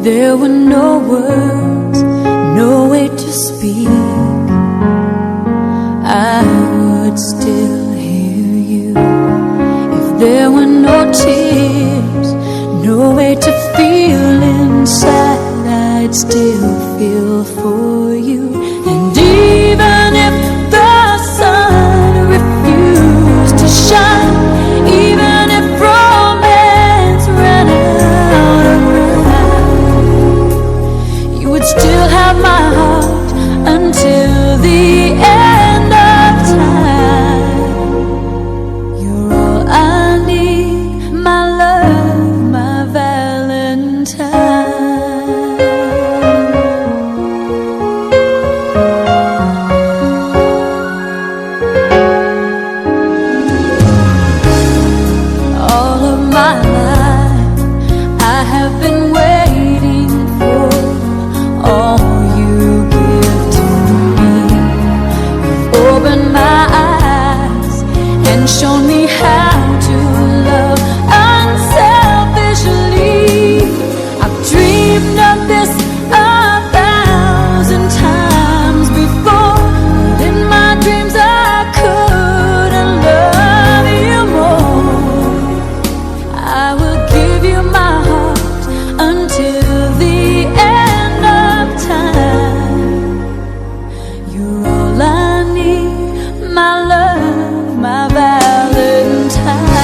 there were no words, no way to speak, I would still hear you. If there were no tears, no way to feel inside, I'd still feel for you. And even if the sun refused to shine, even if romance ran out of rhyme, you would still have my heart until the end of time. You're all I need, my love, my Valentine. All of my life I have been waiting for all you give to me. You've opened my eyes and shown me how to love unselfishly. I've dreamed of this 1,000 times before, but in my dreams I couldn't love you more. I will give you my heart until the end of time. You're all I need, my love, my Valentine.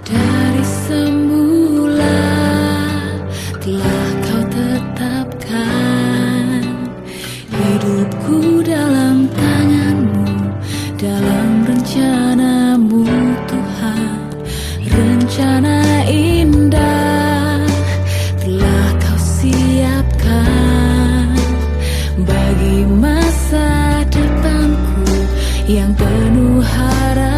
Dari semula telah kau tetapkan hidupku dalam tanganmu, dalam rencanamu Tuhan. Rencana indah telah kau siapkan bagi masa depanku yang penuh harapan.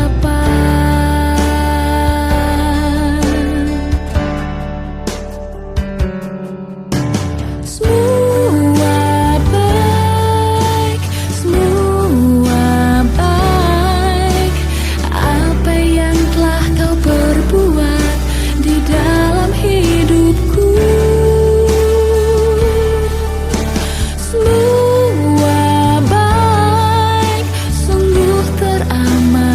Semua baik, apa yang telah kau perbuat di dalam hidupku. Semua baik, sungguh teramat.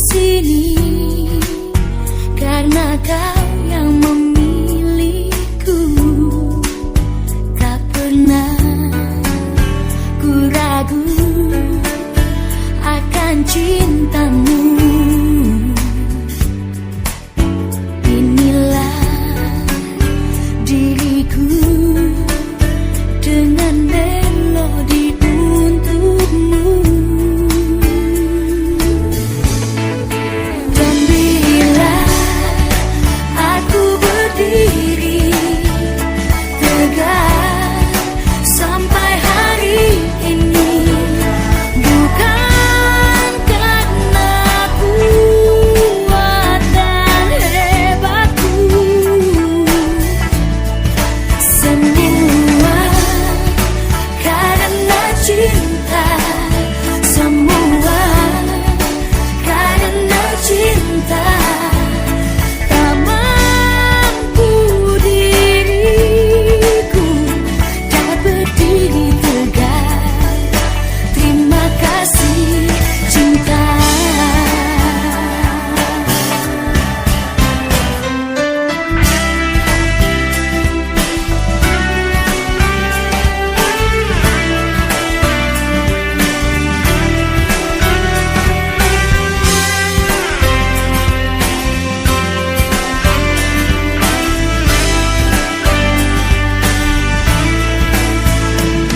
sini karena kau yang memilihku. Tak pernah ku ragu akan cintamu. Inilah diriku dengan melodi untukmu. Dan bila aku berdiri tegak sampai hari ini, bukan karena kuat dan hebatku, semua karena cinta, semua karena cinta. Tak mampu diriku dapat berdiri tegak. Terima kasih cinta.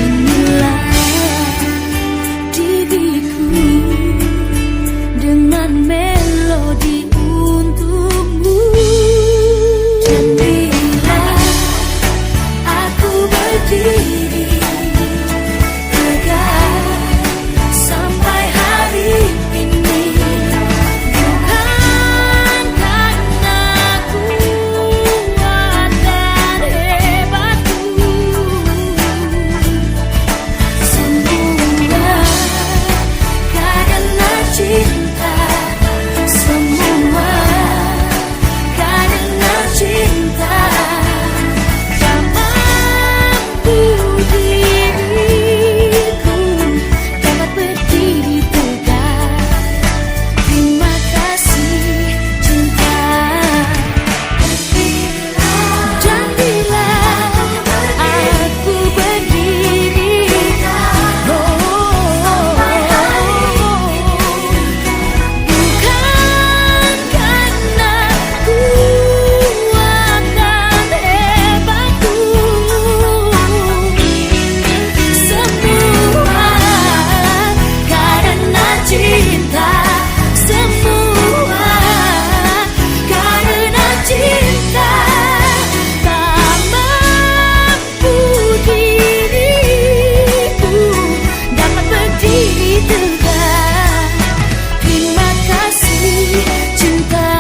Inilah diriku dengan melodi untukmu. Dan bila aku berdiri tegak sampai hari ini, bukan karena kuat dan hebatku, semua karena cinta, semua karena cinta. Tak mampu diriku dapat berdiri tegak. Terima kasih cinta. Dan bila aku berdiri bukan karena kuat dan hebatku, semua karena cinta, semua karena cinta. Tak mampu diriku dapat berdiri tegak. Terima kasih cinta.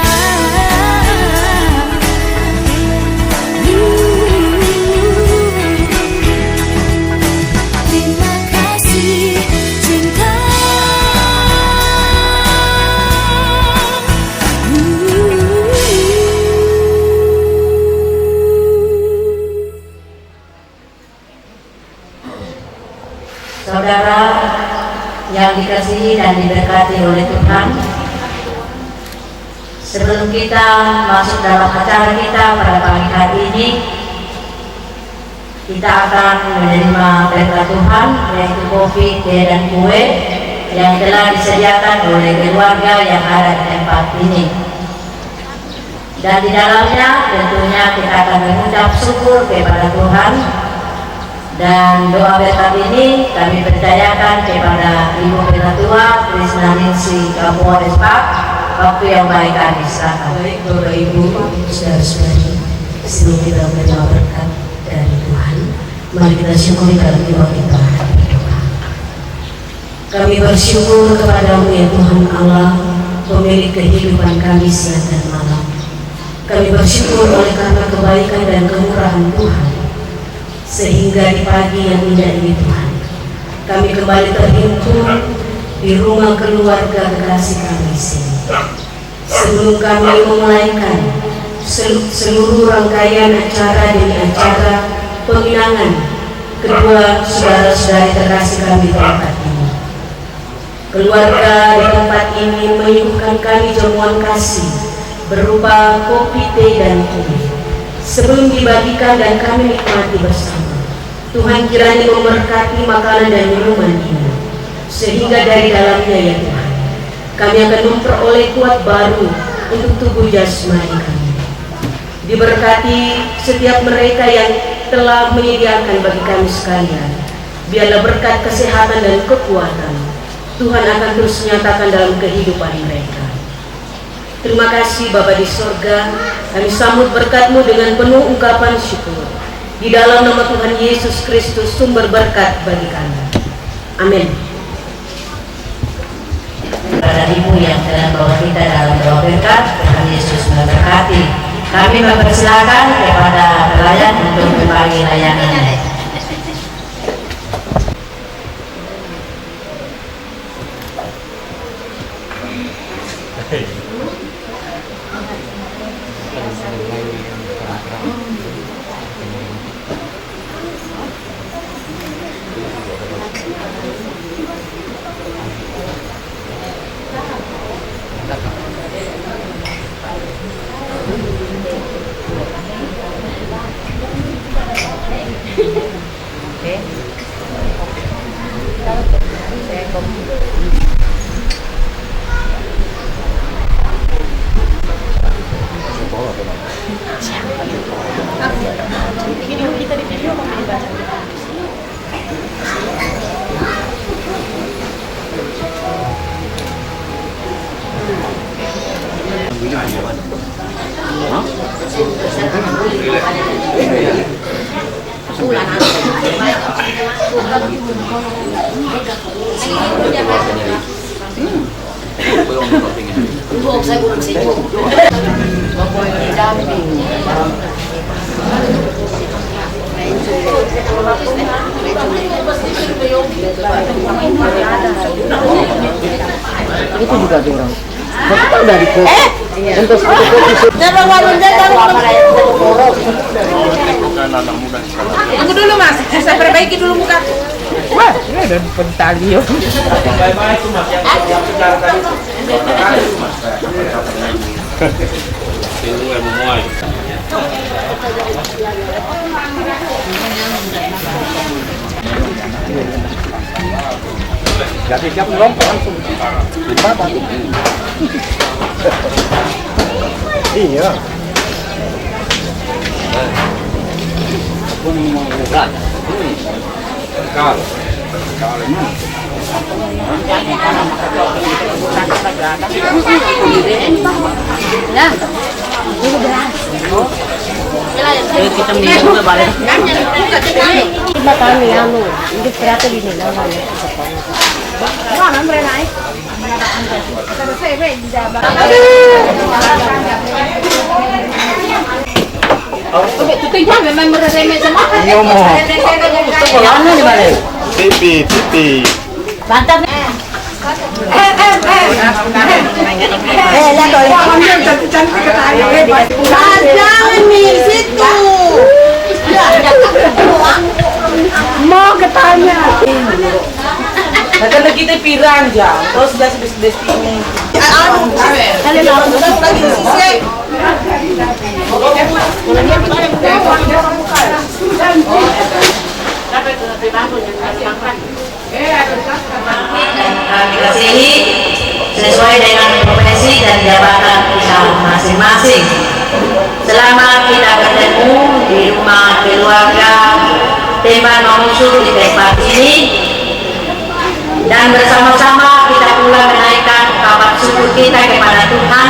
Terima kasih cinta. Saudara yang dikasihi dan diberkati oleh Tuhan, sebelum kita masuk dalam acara kita pada pagi hari ini, kita akan menerima berkat Tuhan, yaitu kopi, teh, dan kue yang telah disediakan oleh keluarga yang ada di tempat ini. Dan di dalamnya tentunya kita akan mengucap syukur kepada Tuhan. Dan doa berkat ini kami percayakan kepada Ibu Penatua Krisnaningsih Kapolres Pak. Waktu yang baik kami serahkan. Baik Bapak Ibu, saudara-saudari, sebelum kita menerima berkat dari Tuhan, mari kita syukuri dalam doa kita berdoa. Kami bersyukur kepadamu ya Tuhan Allah, pemilik kehidupan kami siang dan malam. Kami bersyukur oleh karena kebaikan dan kemurahan Tuhan, sehingga di pagi yang indah ini Tuhan, kami kembali terhimpun di rumah keluarga kekasih kami sini. Sebelum kami memulaikan seluruh rangkaian acara demi acara penginangan kedua saudara-saudari terkasih kami di tempat ini, keluarga di tempat ini menyuguhkan kami jamuan kasih berupa kopi, teh, dan kue. Sebelum dibagikan dan kami nikmati bersama, Tuhan kiranya memberkati makanan dan minuman ini, sehingga dari dalamnya ya Tuhan, kami akan memperoleh kuat baru untuk tubuh jasmani kami. Diberkati setiap mereka yang telah menyediakan bagi kami sekalian. Biarlah berkat kesehatan dan kekuatan Tuhan akan terus nyatakan dalam kehidupan mereka. Terima kasih Bapa di sorga, kami sambut berkat-Mu dengan penuh ungkapan syukur. Di dalam nama Tuhan Yesus Kristus, sumber berkat bagi kami. Amin. Kepada Ibu yang telah bawa kita dalam doa berkat, Tuhan Yesus memberkati. Kami mempersilakan kepada pelayan untuk berbagi layanan. Itu juga dorong. Kita udah di kopi. Untuk fotokopi. Tunggu dulu Mas, saya perbaiki dulu mukaku. Wah, ini ada pentalio. Jadi siap belum langsung lima batu. Iya. Aku mau ngurang. Kalau Kita minum na balik. Iba kami anu, hindi prato din nila wala sa pangit. Wala man rin ay. Tutoy niya, may marareme sa mga. iyo mo. Ano di balik? Pipi. Bantap. Jangan di situ. Mau ketanya. Nagkala kita pirang dyan. Tapos das ini. Kami kasihi sesuai dengan profesi dan jabatan kita masing-masing. Selama kita bertemu di rumah keluarga Temban Mamusu di tempat ini, dan bersama-sama kita pula menaikkan kabar syukur kita kepada Tuhan,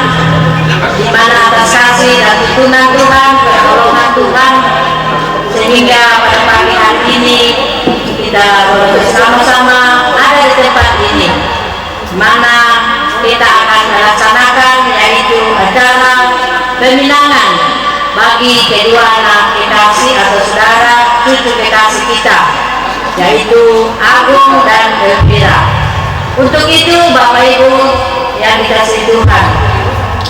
di mana atas kasih dan tuntunan Tuhan, pertolongan Tuhan, sehingga pada pagi hari ini kita bersama-sama ada di tempat ini, di mana kita akan melaksanakan yaitu acara peminangan bagi kedua anak kekasih atau saudara cucu kekasih kita, yaitu Agung dan Elvira. Untuk itu Bapak Ibu yang dikasihi Tuhan,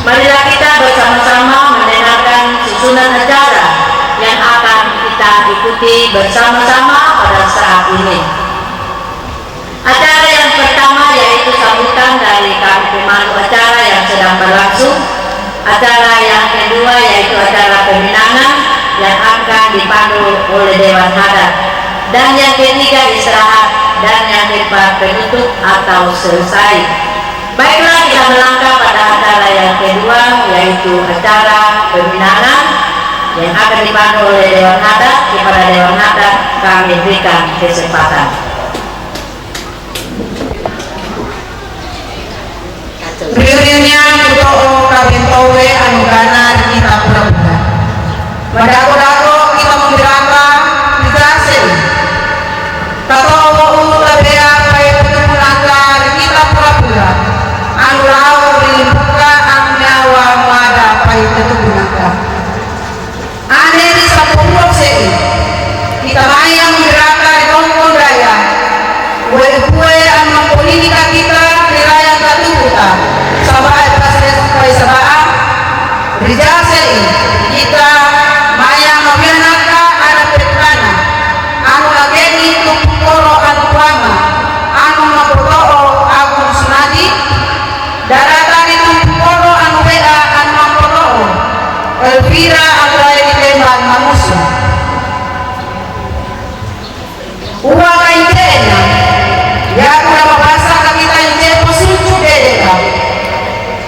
marilah kita bersama-sama mendengarkan susunan acara yang akan kita ikuti bersama-sama pada saat ini. Acara yang pertama yaitu sambutan dari kami pemandu acara berlangsung. Acara yang kedua yaitu acara peminangan yang akan dipandu oleh Dewan Adat. Dan yang ketiga istirahat, dan yang keempat penutup atau selesai. Baiklah, kita melangkah pada acara yang kedua yaitu acara peminangan yang akan dipandu oleh Dewan Adat. Kepada Dewan Adat kami berikan kesempatan. Riunya kudo kabin towe anu gana kita pura-pura. Madago-dago kita membiraka digasen. Katowo tabea kaya petunaga kita pura-pura. Anu lao dilimbuka anu nyawa mada kaya petunaga. Ane di sapungkok sei. Kita maya membiraka di tongkong raya. Kue-kue anu mempolitika kita di raya katubuta. Sampai presiden sampai sabaa rijasei kita maya mabianaka ada petkana anu lageni tumporo anu kuama anu mapotoo agung sunadi daratani tumporo anu wea anu mapotoo Elvira Andrade di Temban Mamusu uwa kaintena ya kuna mabasa kakita inje posucu dedeka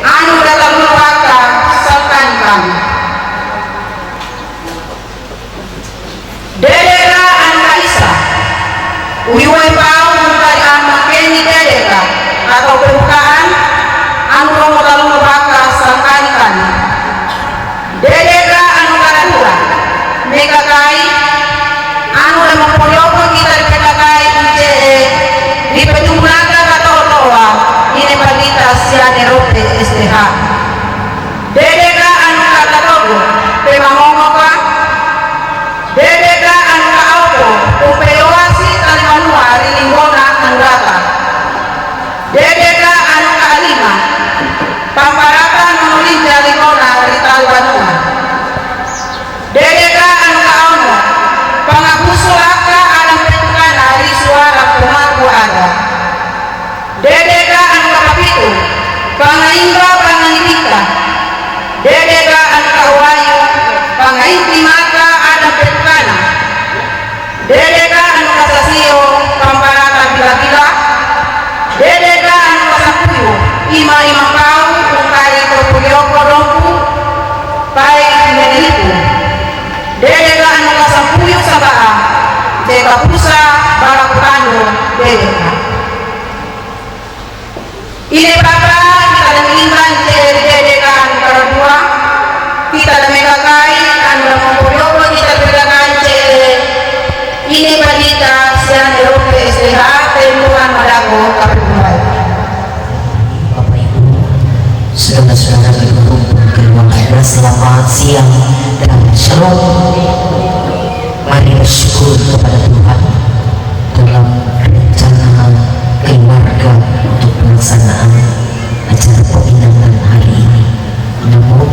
anu datang neraka salkan kami dedeka anu kaisa uyuai pau mengkari anu keni dedeka atau pembukaan anu romo dalam neraka salkan kami dedeka anu karadura mega kai anu lemah poliopo kita di kai ince di penjumlaga katoa ini bagita siane rote STH dedeka anu katogo pemamongoka dedeka anu kaopo upeyoasi talimanua rilingona anurata dedeka anu kaalima pamparata nunulinja lingona ritalimanua dedeka anu kaono pangapusulaka alam petukana di suara kumaku ada dedeka anu kapitu pangaindra pangaindika dedeka anu kawayu pangainti maka ada petukana dedeka anu kasasio pamparata bila-bila dedeka anu kasapuyu ima-ima kau ungkari terpulioko dompu pai meneliku dedeka anu kasapuyu sabaa jeka pusa barakutano dedeka ini berapa kita ada mengingat dedeka anu karadua kita ada megakai anu mempoyopo kita megakai ini bagita siang erope STH tembuhan madago kapituai. Bapak Ibu, saudara-saudara berkumpul ke ruang ibadah, selamat siang dan shalom. Mari bersyukur kepada Tuhan dalam rencana keluarga untuk pelaksanaan acara peminangan hari ini. Namun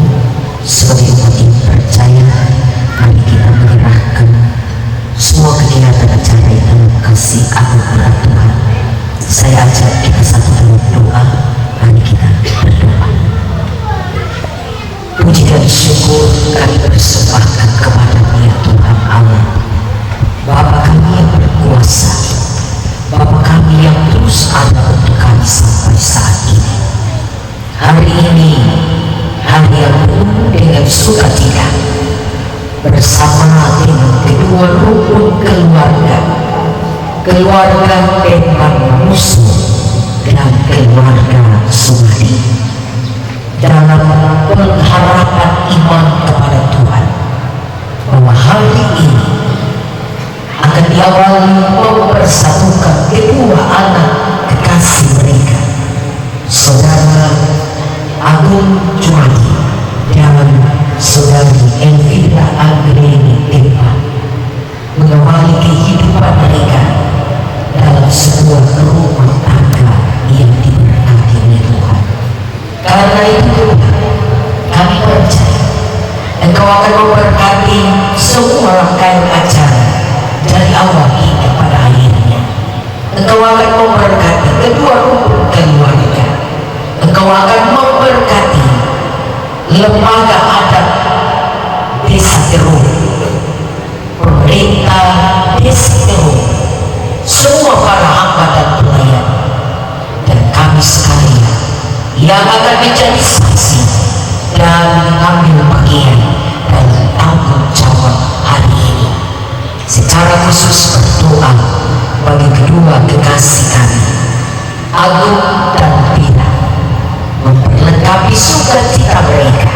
sebagai umat yang percaya, mari kita menyerahkan semua kegiatan acara itu dalam kasih anugerah Tuhan. Saya ajak kita satu dalam doa. Mari kita berdoa. Puji dan syukur kami persembahkan kepada-Mu ya Tuhan Allah, Bapa kami yang berkuasa, Bapa kami yang terus ada untuk kami sampai saat ini. Hari ini hari yang penuh dengan sukacita, bersama dengan kedua rukun keluarga Temban Mamusu dan keluarga Sumadi, dalam pengharapan iman kepada Tuhan bahwa hari ini akan diawali mempersatukan kedua anak kekasih mereka, Saudara Agung Jumadi dan Saudari Elvira Andrade Temban, mengawali kehidupan mereka dalam sebuah rumah tangga yang diberkati oleh Tuhan. Karena itu kami percaya Engkau akan memberkati semua rangkaian acara dari awal hingga pada akhirnya. Engkau akan memberkati kedua rukun keluarga. Engkau akan memberkati lembaga adat Desa Terung, pemerintah Desa Terung, semua para hamba dan pelayan, dan kami sekalian yang akan menjadi saksi dan mengambil bagian dalam tanggung jawab hari ini. Secara khusus berdoa bagi kedua kekasih kami, Agung dan Pira, memperlengkapi sukacita mereka.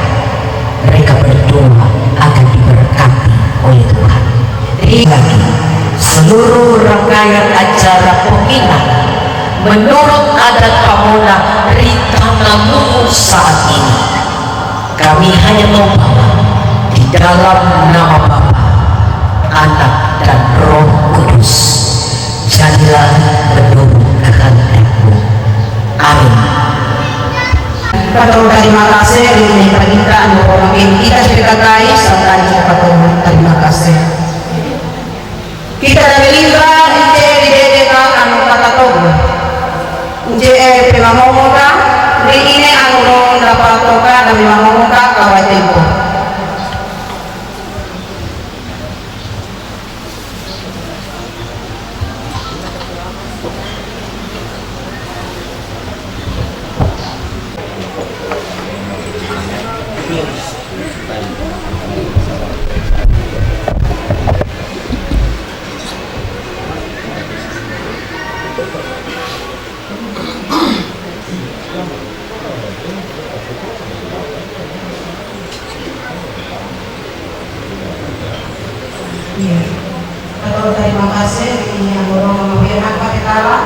Mereka berdoa akan diberkati oleh Tuhan. Terima kasih seluruh rangkaian acara pembinaan menurut adat Pamona Ritana Luhur saat ini. Kami hanya membawa di dalam nama Bapa, Anak dan Roh Kudus. Jadilah menurut kehendak-Mu. Amin. Patron, terima kasih ini permintaan orang kita sebagai serta patron, terima kasih. Kita dari Limbang, di dedekan anu kata togo, pemamomoka, di ini anu dapat toga dan pemamomoka kawat tempo. Terima kasih ini yang orang mengawiran kapitala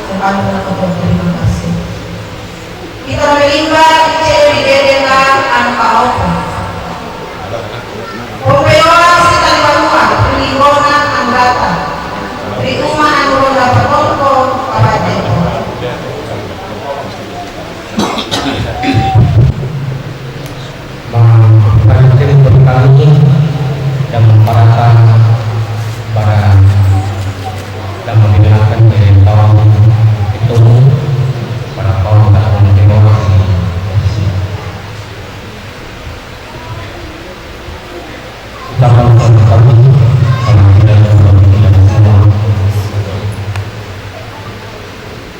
sepanjang ketemu. Terima kasih. Kita melibat di dedekan anu kaopo. Pompeola kita dibalukan lingkungan anggota. Di rumah anu ronda pertongko kabaten. Menghargai berkali dan memperhatikan para dan membinakan dari tahun itu pada tahun demokrasi. Kita melakukan kami sama tidak memiliki semua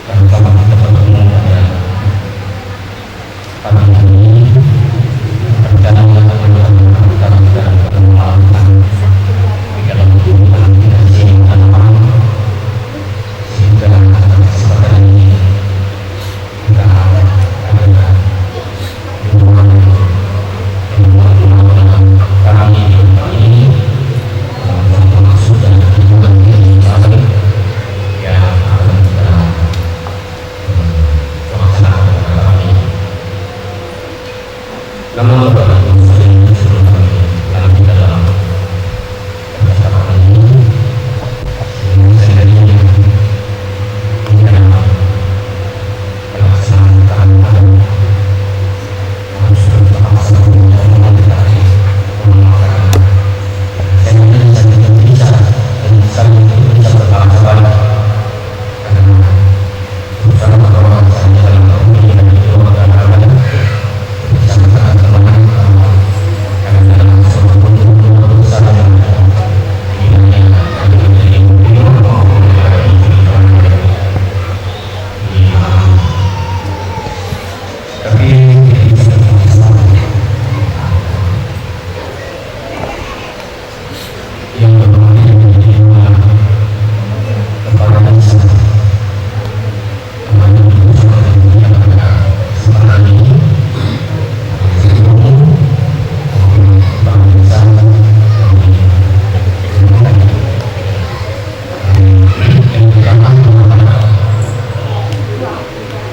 dan sama kita bertemu pada kami ini rencana melakukan dan melakukan di dalam hubungan dan sini tanaman sehingga kesempatan ini kita ada hubungan kami ini maksud dan hubungan ini saling yang akan kita laksanakan kami. Namun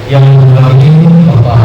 yang ini Bapak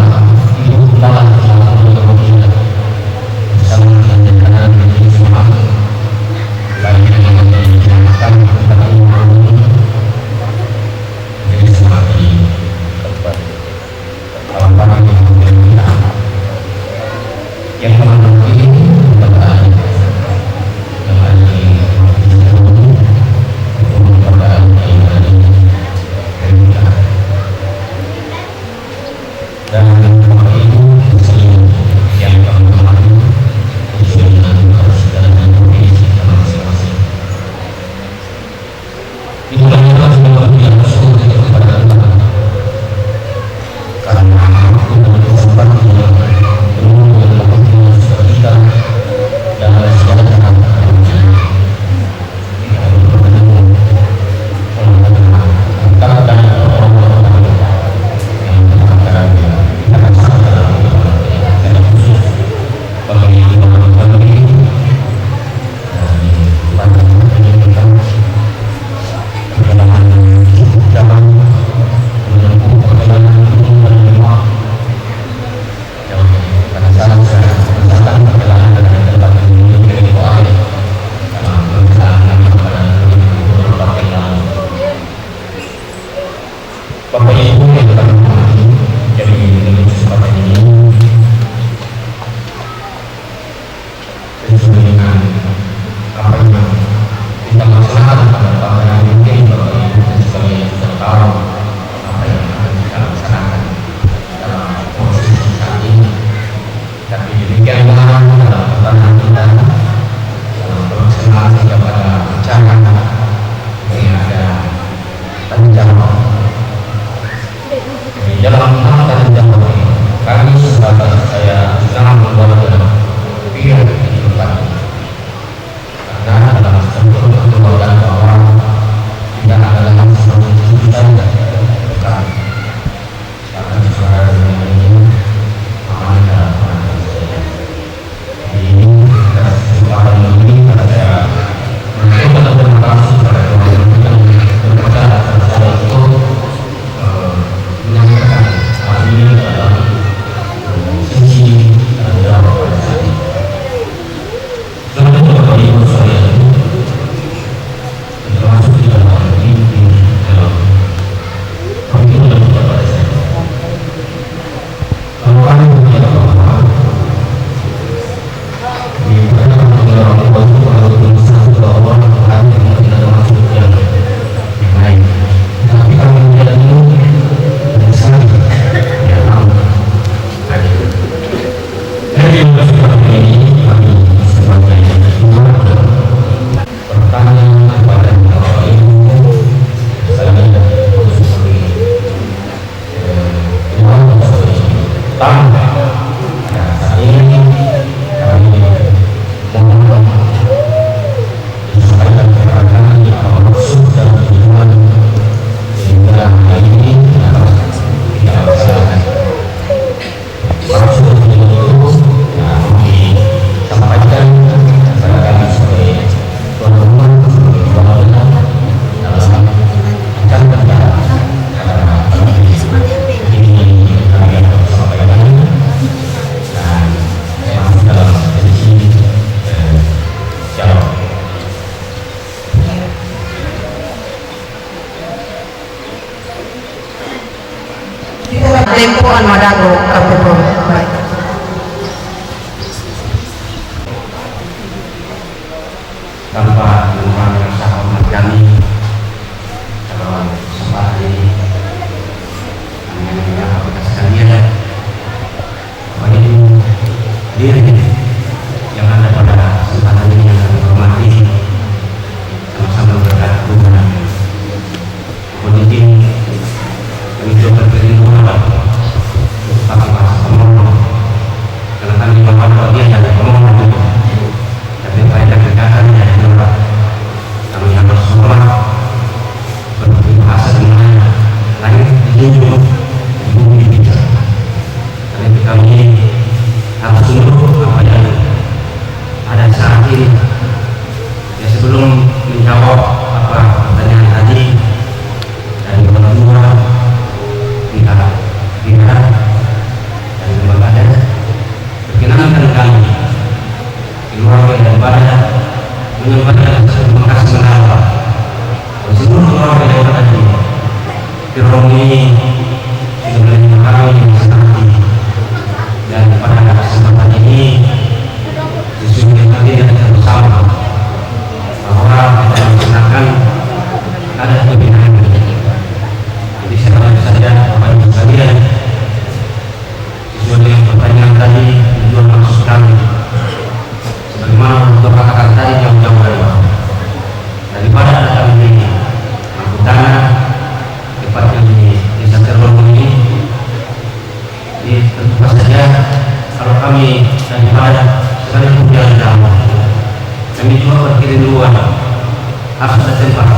ini kami mohon disampaikan kepada kami apa maksud dan tujuan sehingga hari ini dapat kita laksanakan. Maksud itu disampaikan kepada kami sebagai tuan rumah, sebagai tuan rumah dalam acara kerja ini kami akan sampaikan dan masuk dalam sesi jawab. Tempoan Madago Kabupaten Baik. Tanpa mengurangi rasa hormat kami dalam kesempatan ini, kami mengingat kepada sekalian bahwa ini diri yang ada pada kesempatan ini yang kami hormati sama-sama berkat Tuhan. Mohon izin kami juga berkerinduan untuk pakai bahasa pemohon karena kami membawa dia yang pemohon itu, tapi faedah kekatannya adalah kami harus hormat berbahasa dengan langit dijunjung di bumi dijunjung. Karena itu kami harus menurut apa yang ada saat ini. Ya, sebelum menjawab apa pertanyaan tadi dari kedua pihak dari lembaga adat, perkenankan kami keluarga dan badan menyampaikan terima kasih mendalam kepada seluruh keluarga yang ada di ruang ini sudah menerima kami yang senanti, dan pada kesempatan ini sesungguhnya kami tidak bersama bahwa kita melaksanakan ada kebenaran. Jadi saya lanjut saja Bapak Ibu sekalian, sesuai dengan pertanyaan tadi, tujuan maksud kami sebagaimana untuk katakan tadi jauh-jauh daripada ada kami ini mampu tanah tepatnya di desa Terlong ini. Jadi tentu saja kalau kami daripada sekalipun jalan jauh, kami juga berkerinduan harus ada tempat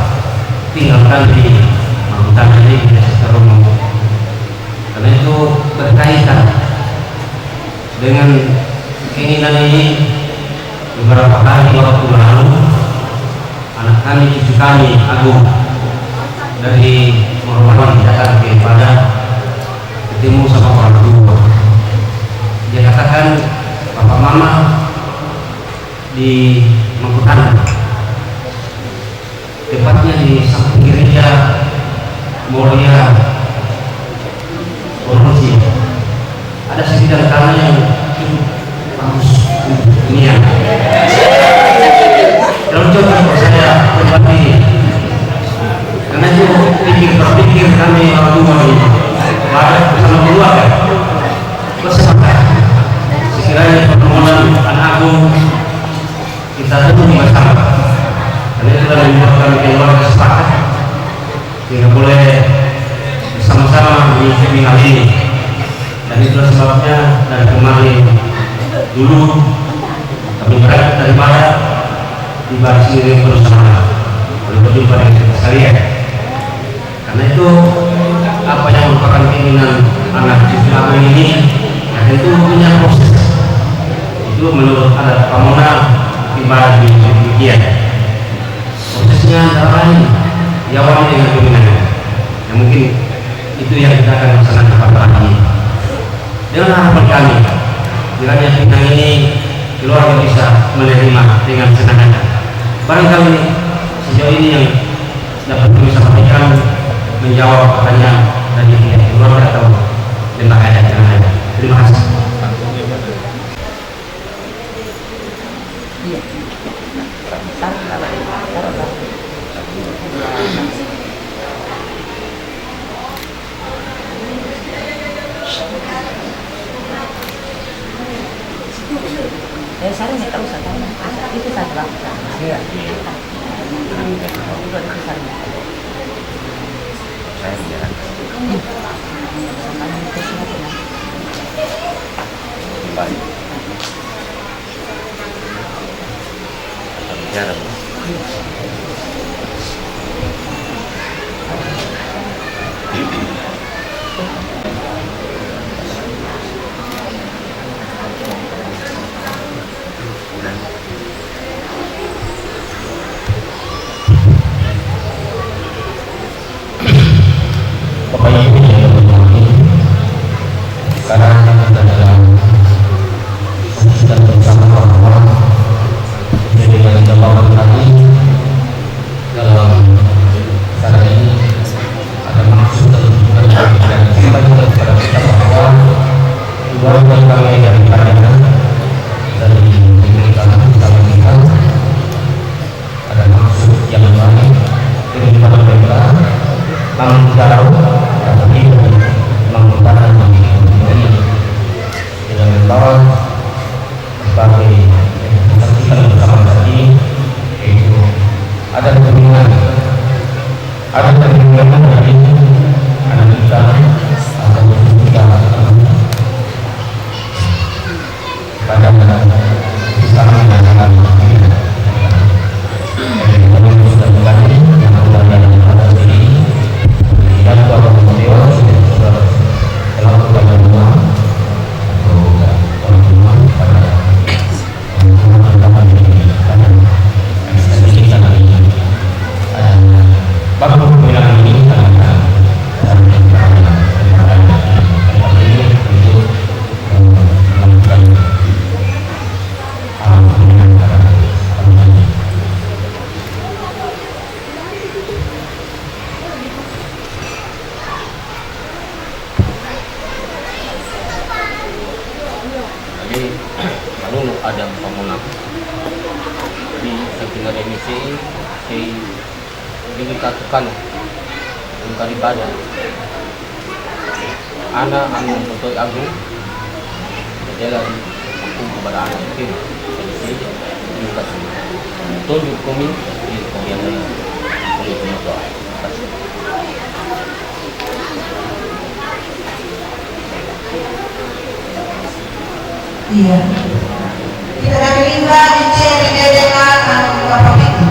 tinggal kami mampu tanah ini di desa Terlong. Karena itu berkaitan dengan keinginan ini. Beberapa hari waktu lalu anak kami, cucu kami Agung dari Morowali datang kepada ketemu sama orang tua. Dia katakan papa mama di Mangkutan, tepatnya di samping gereja Mulia Orosi, ada sebidang tanah yang cukup bagus ini ya. Kalau coba saya berbagi, karena itu berpikir kami orang tua ini bersama keluarga bersepakat sekiranya permohonan anak Agung kita dukung bersama, karena itu telah membuat kami keluarga sepakat sehingga boleh bersama-sama mengikuti hal ini. Dan itulah sebabnya dari kemarin dulu kami berangkat dari barat di baris ini bersama oleh berjumpa dengan kita sekalian. Karena itu apa yang merupakan keinginan anak cucu kami ini, ya tentu punya proses. Itu menurut adat Pamona di barat di demikian. Prosesnya antara lain diawali dengan keinginan. Yang mungkin itu yang kita akan laksanakan pada hari ini. Dengan harapan kami, kiranya keinginan ini keluarga bisa menerima dengan senang hati. Barangkali sejauh ini yang dapat kami sampaikan menjawab pertanyaan dari pihak keluarga atau lembaga adat yang ada. Terima kasih. Saya nggak tahu itu satu lah. Iya. Saya menjalankan. Baik. Garam. Bapak Ibu yang berbahagia, sekarang kita dalam sedang bersama orang-orang jadi yang kita bawa tadi dalam cara ini ada maksud dan tujuan dan sampaikan kepada kita bahwa keluarga kami dari pandangan dari pemerintahan kita ada maksud yang baik kepada mereka namun kita tahu tapi menggunakan ini dengan membawa sebagai kita bersama tadi yaitu ada kebingungan dari anak kita atau kita pada kita menggunakan dan kalau beliau sudah dalam keluarga rumah atau orang rumah pada teman-teman di kanan kita lagi baru bilang ini karena dan ini untuk melakukan lalu ada pemenang di sekitar emisi dikatakan untuk ibadah anak anu untuk agung jalan hukum kepada anak itu jadi edukasi tunjuk kami di kemudian oleh pemerintah. Iya. Kita dari Indra dicari dengan Bapak itu.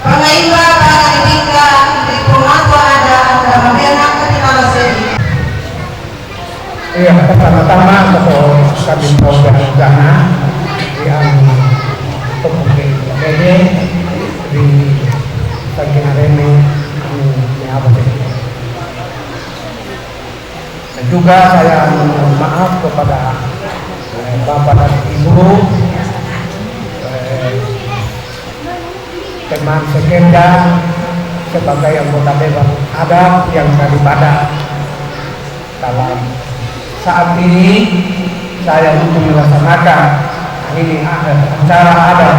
Pengaiba para ketika di pemangku ada membenang ketika sendiri. Iya, pertama-tama untuk kami program dana yang pemukul BD di bagian reme dan juga saya mohon maaf kepada Bapak dan Ibu teman sekenda sebagai anggota dewan adat yang daripada dalam saat ini saya untuk melaksanakan ini acara adat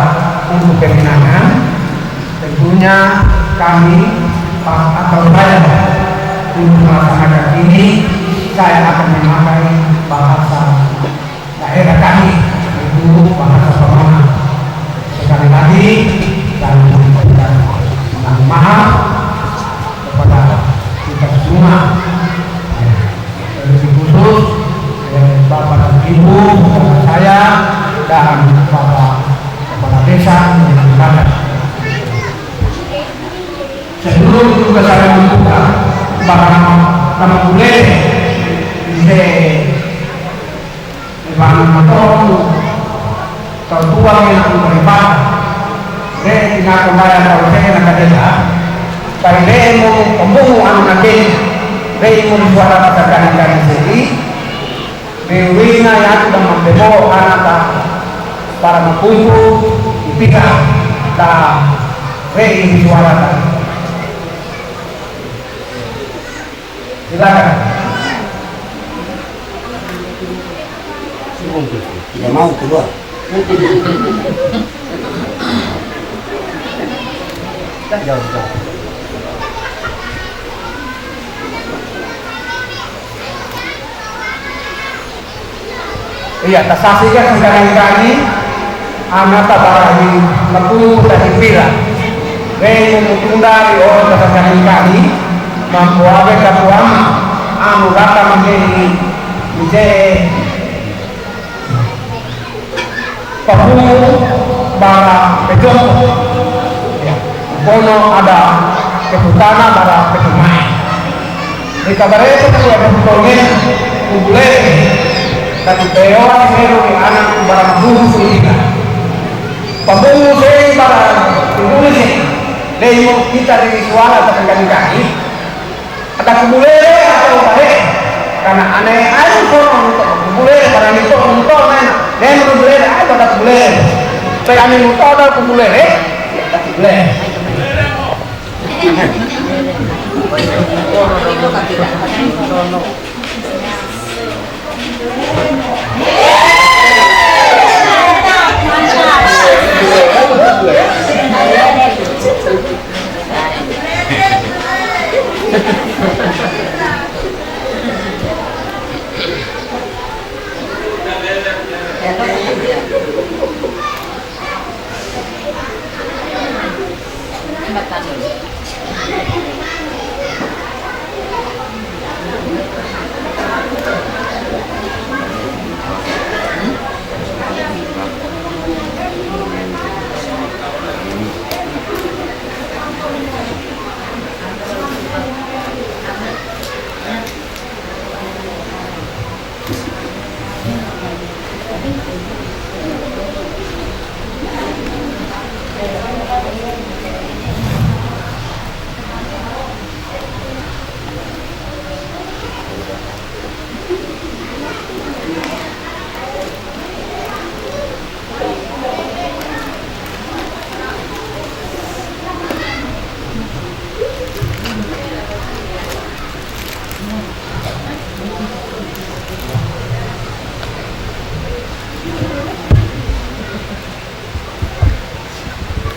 untuk pemenangan. Tentunya kami atau saya untuk melaksanakan ini saya akan memakai bahasa daerah kami yaitu bahasa Pemanang. Sekali lagi saya mengucapkan mohon maaf kepada kita semua, lebih khusus Bapak dan Ibu, saya dan Bapak Kepala Desa yang ada. Sebelum juga saya membuka barang nama boleh di barang motor tertua yang aku berlipat tinggal kembali kalau saya nak ada kali mau pembunuh anu nanti mau suara katakan dari sini Dewinya yang sudah membebo anak para mengkumpul dipikir tak rei suara silakan. Tidak mau keluar. Jauh. Iya, tersaksikan sekarang kami anak tabarahi lepu dari pira. Rei memutundari orang tersaksikan kami membuat kepuam anu kata menjadi pembunuh bara pejompo. Ya, kono ada keputana bara pejomai. Di kabar itu kita bertolongin kubule, tapi pewa seru di anak bara bulu sulika. Pabulu saya bara kubule sih, lemo kita di suara terkadang kaki. Ada kubule atau bare, karena aneh aja kono untuk kubule bara itu untuk mana, lemo kubule aja ada kubule. Saya aneh untuk ada kubule, kubule.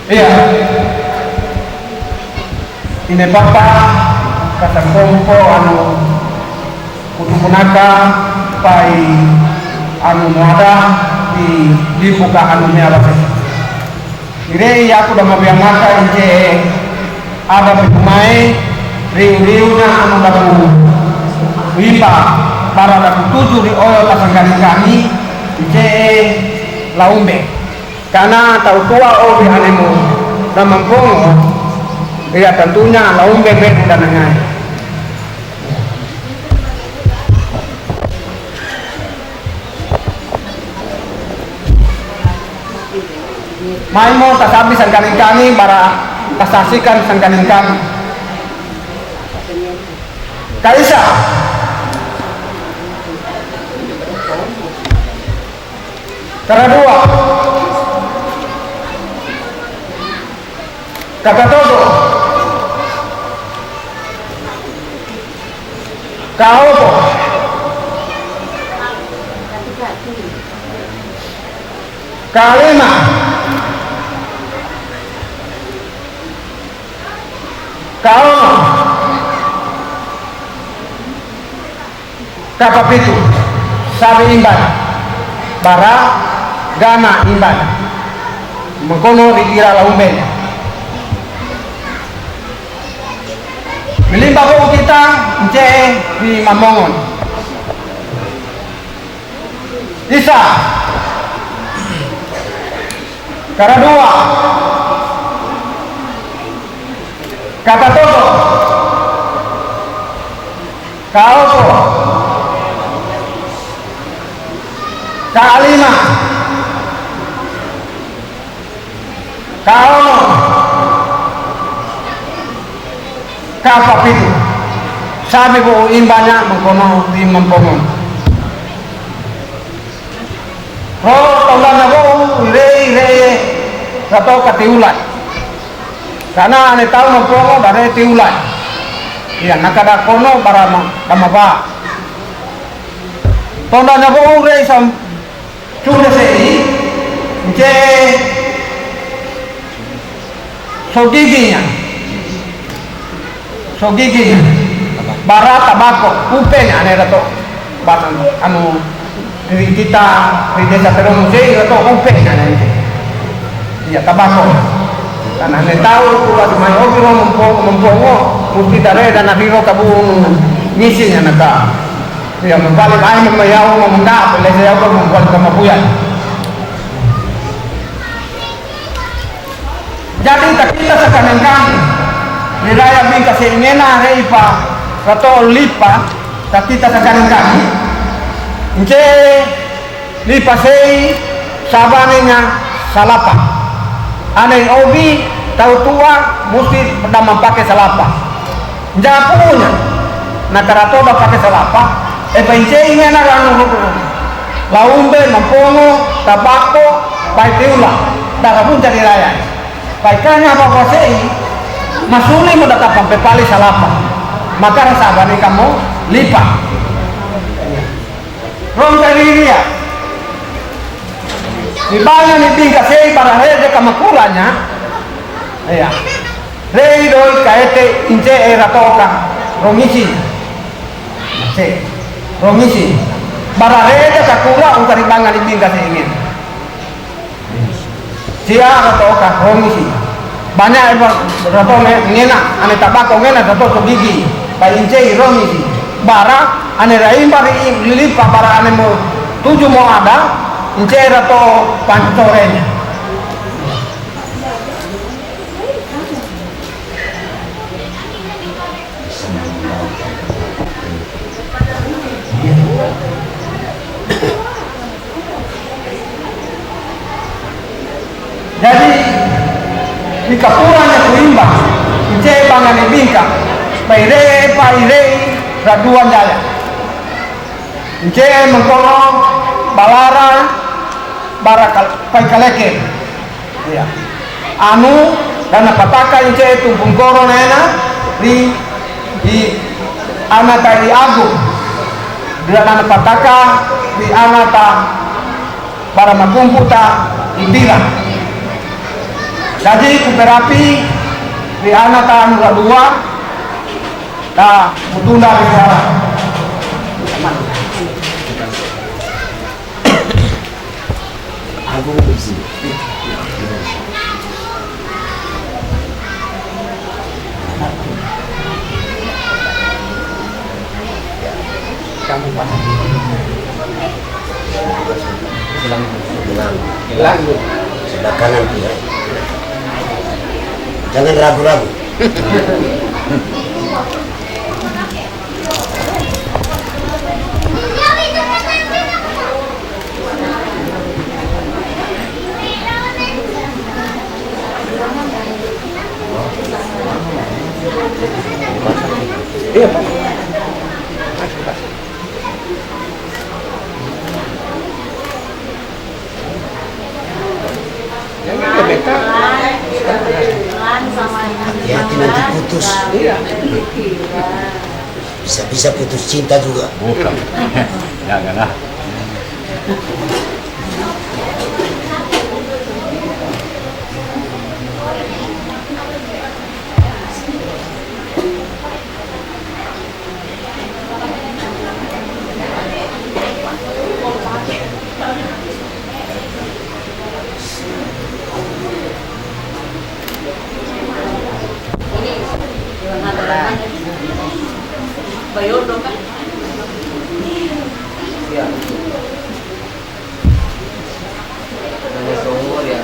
Iya, ini bapak kata kompo anu kutupunaka pai anu muada dibuka anu mealase. Ire aku udah mabiang maka ije ada pemain riu-riunya anu daku wipa para daku tujuh di oyo pasangkan kami ije laumbe. Karena tahu tua obi anemu dan mempong, ya tentunya laung bebek dan lain-lain. Main mau tak habis sangkanin kami, bara kasasikan sangkanin kami. Kaisa, cara dua. Kata todo, kau po, kalima, kau, kapapitu, sabi imban, bara, gama imban, mengkono dikira laumben. Melimpa po kita nce di Mamongon. Isa. Kara dua. Kata todo. Kau po. Kalima. Kau no. Kapap itu sabi ko imbanya mengkono di Mampongon. Taulan na ko ire kato katiulan. Karena ane tahu Mampongon bare tiulan. Iya nakada kono bara damaba. Taulan na ko ire sam chule sei je sogiginya. So gigi bara tabako upen ane rato batang anu di kita di desa Terong Musei rato upen ane iya tabako karena ane tahu pula di mana obiro mempongo mesti dare dan abiro kabun ngisinya naka iya membalik ay memayaw memenda pelese ako membuat kemapuyan sa kanang kami. Niraya bing kasi ingena reipa rato lipa takita sa kanang kami. Ince lipa sei sabane nya salapa. Anay obi tahu tua mesti pada memakai salapa. Nja punya nakaratoba pakai salapa. Ince ingena ranu laumbe mampongo tabako pai teula daga pun jadi raya. Paikanya apa sei masuli mo datang sampai pali salapa. Maka rasa bani kamu lipat. Rom dari dia. Di banyak ni tinggal sei para rede kamakulanya. Iya. Rei doi kaete ince era toka romisi. Se romisi. Para rede kakula ungkari bangan ni tinggal sei ingin. Sia atau oka romisi banyak rato ngena ane tabako ngena rato gigi paince romisi bara ane raim bari lilipa bara ane mo tujuh mo ada ince rato pantorenya jadi di kapuranya kuimba ince bangan ibingka paire raduan jaya ince mengkolong balara barakal paikaleke ya anu dana pataka ince tumpung koro nena di anata di agung dana pataka di anata para makumputa ibira. Jadi kuperapi di anak tahun kedua, dah mutunda di sana. Aku mesti. Kamu pasang. Hilang. Sebelah kanan dia. Jangan ragu-ragu. Iya, Pak. Hati-hati nanti putus. Bisa-bisa putus cinta juga. Bukan. Janganlah. Bayar dong kan? Iya. Hanya seumur ya.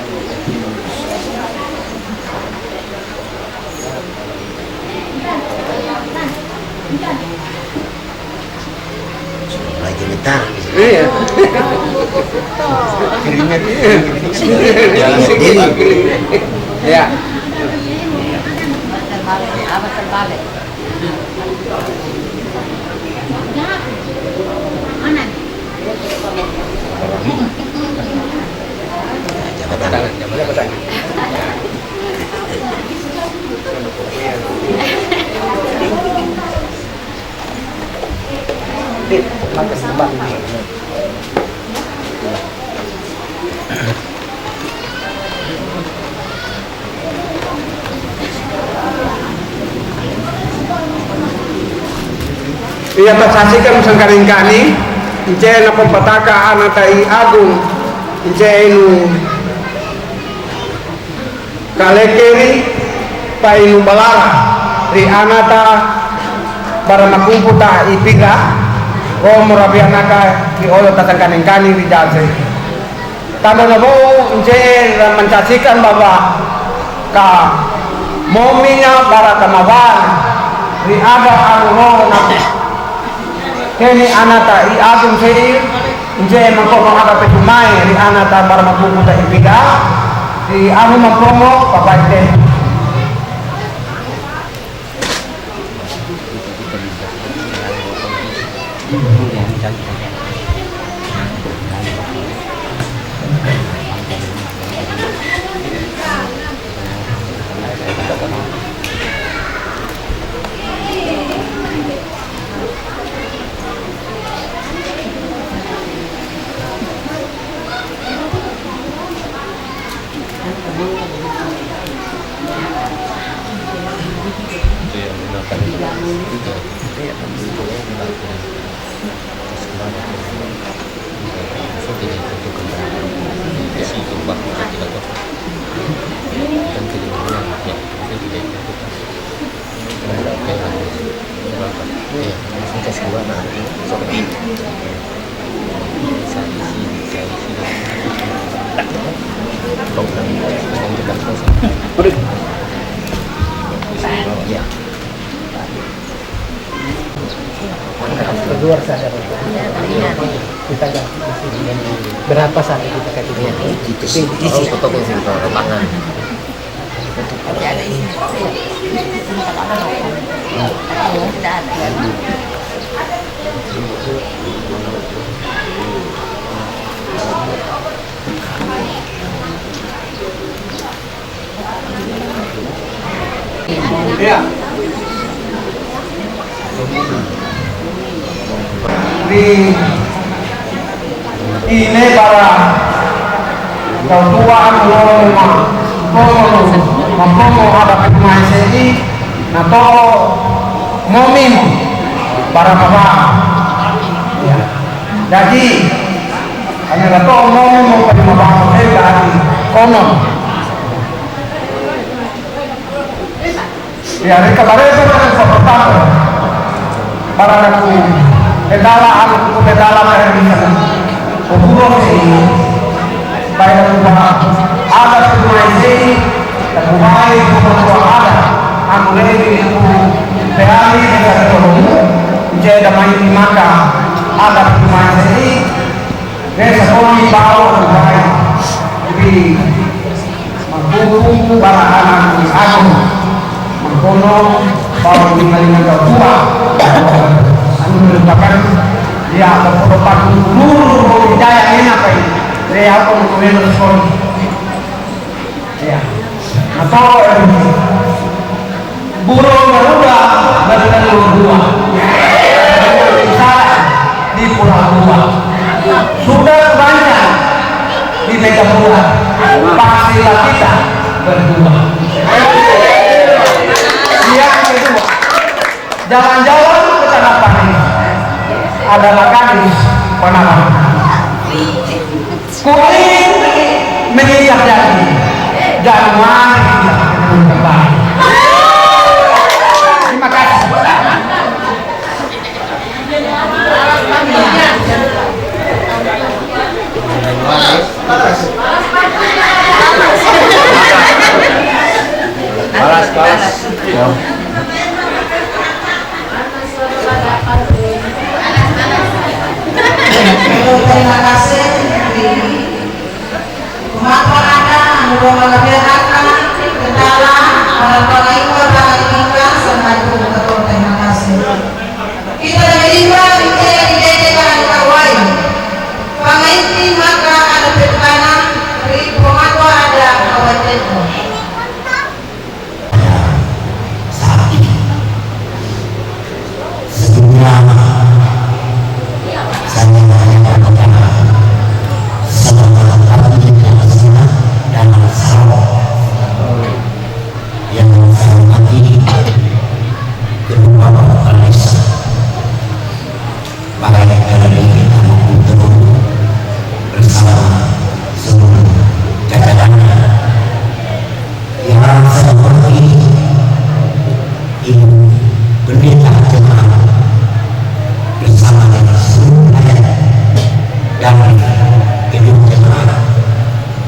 Lagi letak. Iya. Keringat. Ya. Apa terbalik? Jabatan. Iya saksikan sangkaring kani ince na pempataka anatai agung ince inu kalekeri painu balara ri anata bara makumputa ipiga o morabi anaka di olo tatangkaning kani di jase tanda nabo ince mencacikan bahwa ka mominya para kamawan ri ada arulo na kini anata i agum sei inje mangkono ada petumai ri anata para mapuputa ipiga di anu mampromo papaite Keluar saja kita berapa saat kita kayak gitu isi foto tangan ya di ini para tuan Romo ada pemain seni nato momin para bapa ya jadi hanya nato momin mau pada bapa dari konon ya mereka baru itu pertama para naku pedala Indonesia Puro ini baik ada pemain seni dan pemain ada anggota itu berani dengan tolong jadi main di maka ada pemain seni desa kami bawa pemain di mampu para anak di agung mengkono bawa di malingan tua anu merupakan ya merupakan seluruh budaya ini apa ini saya aku mengenal sekolah ya atau burung garuda bertelur dua di pulau dua sudah banyak di Mega Bulan pastilah kita berdua yang kedua jalan-jalan ke tanah panis adalah gadis Panama kuning mengikat janji dan mari kita kembali. Terima kasih. Balas. Terima kasih kemampuan Anda mengajarkan kendala para sengaja terima kasih. Kita beriman dijadikan kawai. Penginti maka ada berkana pemantau ada kawai itu.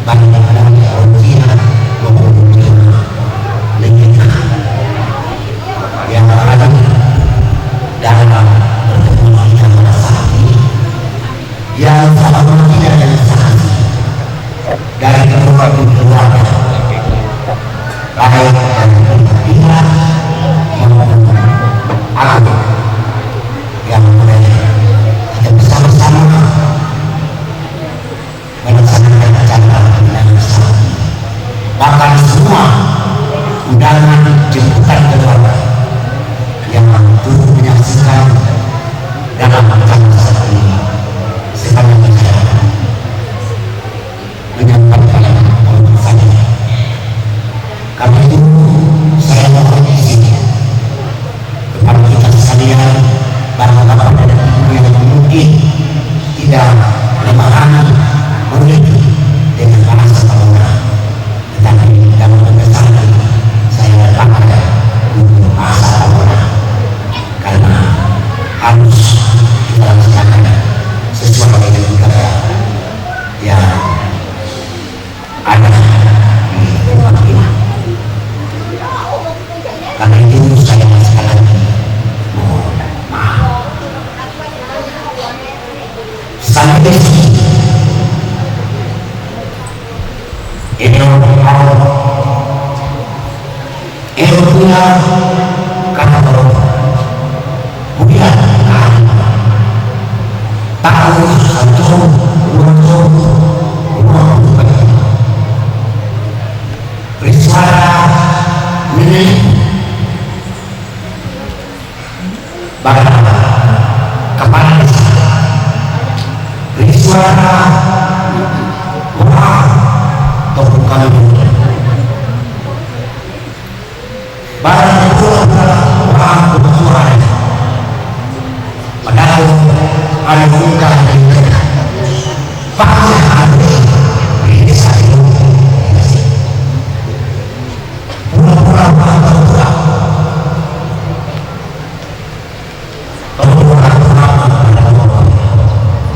Banyak orang yang maupun dalam pertemuan kita pada saat ini yang sama tidak ada saksi dari kedua keluarga baik dari pimpinan maupun aku yang boleh kita bersama-sama melaksanakan acara pemilihan saat ini. Bahkan semua undangan jemputan keluarga yang turut menyaksikan dalam acara saat ini sekalian saya menyampaikan untuk saya. Karena itu saya mohon izin kepada kita sekalian bahwa bapak dan ibu yang mungkin tidak memahami mengerti dengan bahasa Tahunan, tetapi dalam pengesahan saya datangkan untuk bahasa Tahunan karena harus kita laksanakan sesuai dengan kata yang ada di rumah ini. Karena itu saya sekali lagi mohon maaf. Sampai di sini punya kata punya tahu satu bersuara milik bapak kepala desa bersuara orang ataupun kami barang itu adalah orang bersuara padahal ada muka dari mereka bahkan ada di desa itu pura-pura pura-pura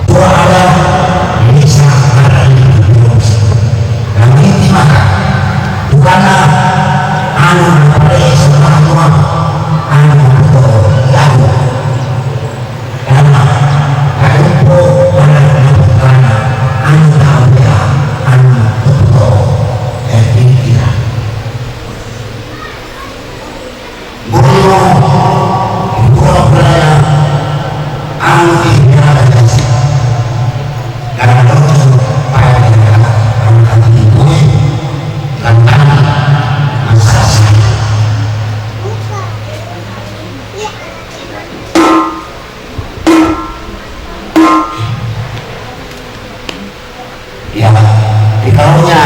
pura ada di desa ada di Indonesia dan ini maka bukanlah anu pada setelah tua anu lalu karena aku pada karena anu tahu ya anu betul dan pikiran guru berada anu pikiran ada karena itu pada anu itu karena ya di kalaunya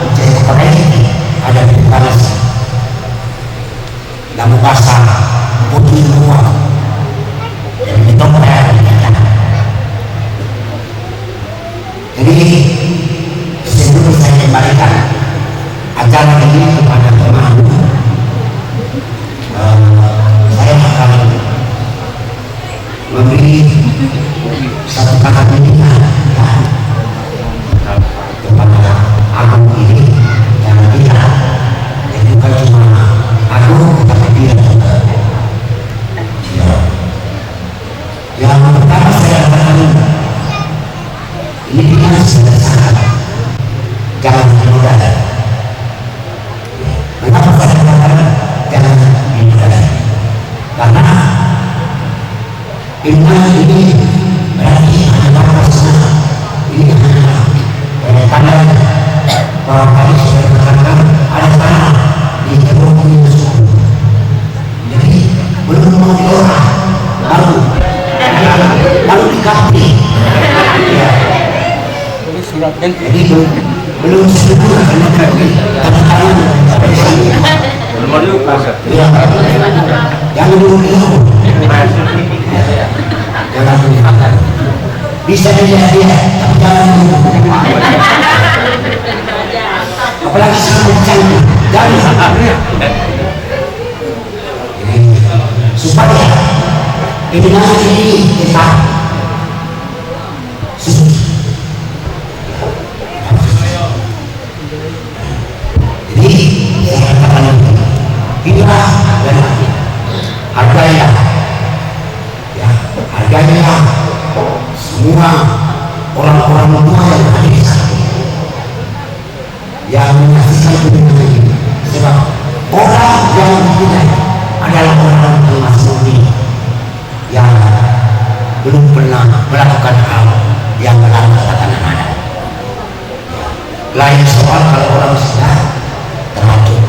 menjadi kepala ini ada di panas namun basah putih semua dan itu mereka jadi sebelum saya kembalikan acara ini kepada teman saya akan memberi satu kata pendidikan kepada agung ini yang tidak dan bukan cuma agung tetapi dia juga ya. Yang pertama saya katakan ini kita sudah sangat jangan mudah. Kenapa saya katakan jangan mudah? Karena iman ini berarti hanya personal ini hanya karena orang kali sudah berkata ada tanah di Jeruk Yusuf jadi belum mau diorang lalu dikasih ya. Jadi belum setuju karena tangan belum ada ya. Jangan dulu jangan dulu bisa dilihat dia tapi jangan dulu apalagi sama canggih jangan supaya kebenaran ini kita jadi saya katakan inilah dan harganya yang menyaksikan dunia ini, sebab orang yang dinilai adalah orang termasuk yang belum pernah melakukan hal yang melanggar tatanan adat. Lain soal kalau orang sudah teratur.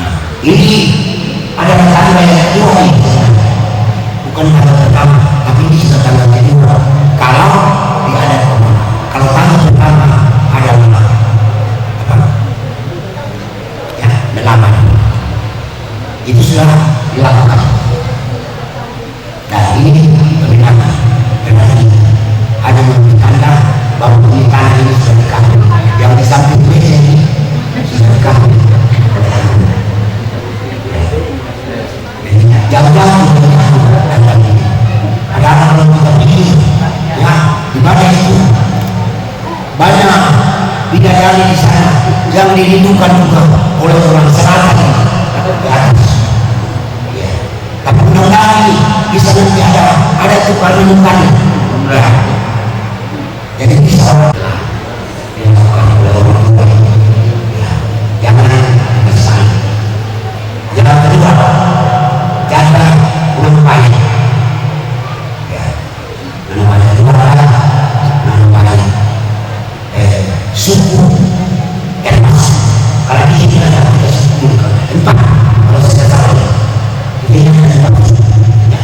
Nah, ini adalah tanda yang kedua ini, bukan tanda pertama, tapi ini sudah tanda kedua. Kalau di adat orang, kalau tanda pertama adalah apa? Ya, melamar. Itu sudah dilakukan. Nah, ini peminatan. Berarti ada tanda bahwa pernikahan ini sudah dikawin. Yang di samping meja ini sudah dikawin. Jauh-jauh ada orang kita pikir ya ibadah itu banyak bidadari di sana yang dirindukan juga oleh orang selatan di atas. Ya. Tapi mudah-mudahan bisa nanti ada tukar renungannya. Ya. Jadi bisa dilakukan oleh orang tua. Ya. Jangan besar. Yang kedua, jaga menampai. Ya. Menampai keluarga, menampai suku, etnis. Kalau di sini ada suku empat. Kalau saya salah, ini ada empat. Ya.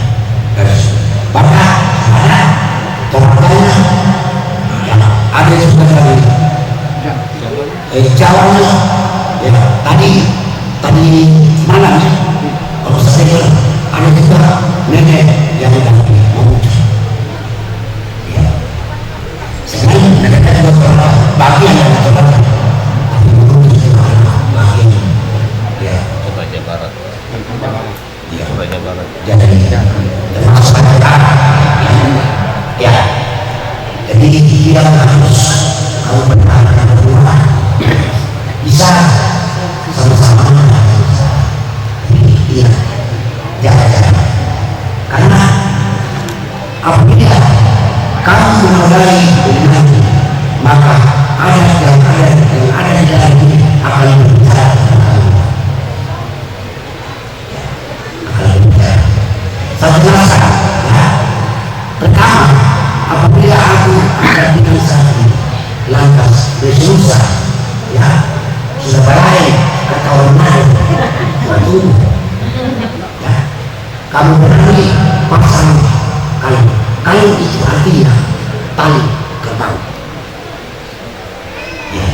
Bahkan ada tokohnya, ya, ada juga dari Jawa. Ya, tadi malam kalau saya ada juga nenek yang sudah memutus. Ya. Sekarang nenek juga bagian yang terbaik. Ya. Raja Barat. Ya. Raja Barat. Jadi termasuk ya. Jadi dia harus kalau bertahan berdua bisa sama-sama. Iya, jangan. Karena apabila kamu menodai dengan maka adat yang ada di dalam ini akan berbicara. Satu rasa, ya. Pertama, apabila aku ada di satu lantas bersusah, ya sudah berakhir kata orang lain, ya kamu berani pasang kain itu artinya tali kerbau. Ya,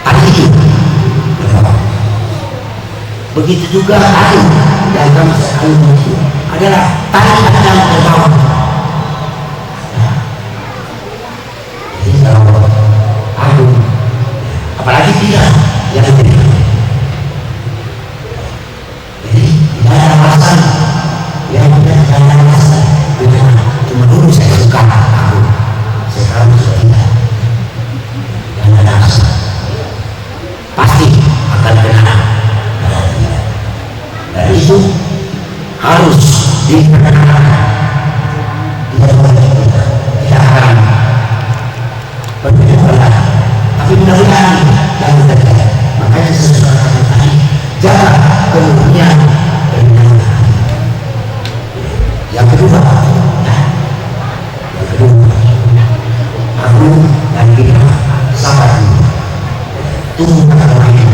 tali itu kerbau. Begitu juga tali yang kamu sekali itu adalah tali dan kerbau. Jadi kalau aku apalagi dia yang tidak. Jadi tidak ada alasan yang tidak ada alasan. Cuma dulu saya suka aku, sekarang sudah tidak. Yang ada alasan pasti akan benar. Dan itu harus diperkenalkan. Tidak akan berbeda. Tapi mudah-mudahan yang terjadi. Makanya sesuatu yang tadi jaga kemudian yang kedua, aku dan kita sabar tunggu kata lain.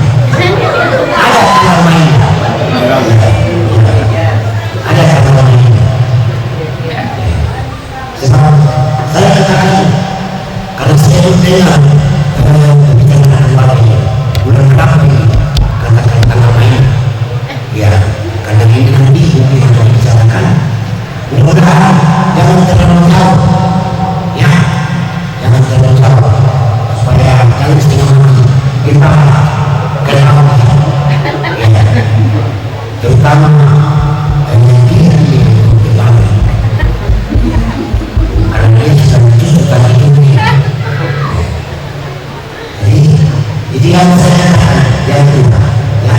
Ada kata lain. Ada kata lain. Sebab saya katakan kalau saya mendengar bicara keluarga ini, bulan berapa ini katakan tanggal lain. Ya, karena ini nanti mungkin akan bicarakan. Mudah-mudahan jangan terlalu jauh, ya, jangan terlalu jauh supaya jangan setengah mati kita kenal, ya, terutama yang dia berlalu, karena dia sudah mencuri tadi ini. Jadi itu yang saya katakan yang kedua, ya,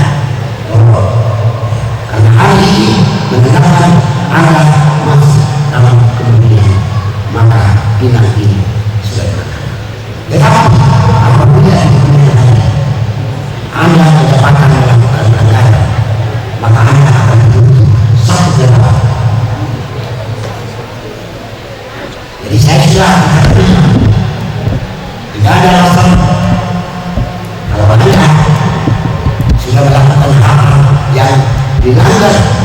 karena hari ini mengenalkan anak masih dalam kemudian maka pinang ini sudah tetapi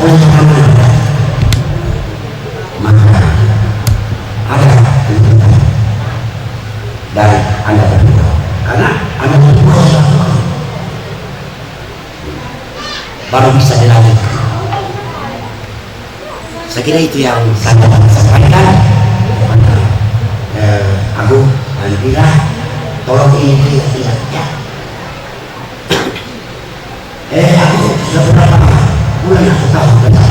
rencananya maka ada tuntutan dari Anda berdua, karena Anda berdua baru bisa dilanjutkan. Saya kira itu yang saya dapat sampaikan. Aku dan Pira, tolong ini tidak ya. Aku sudah berapa bulan aku tahu benar.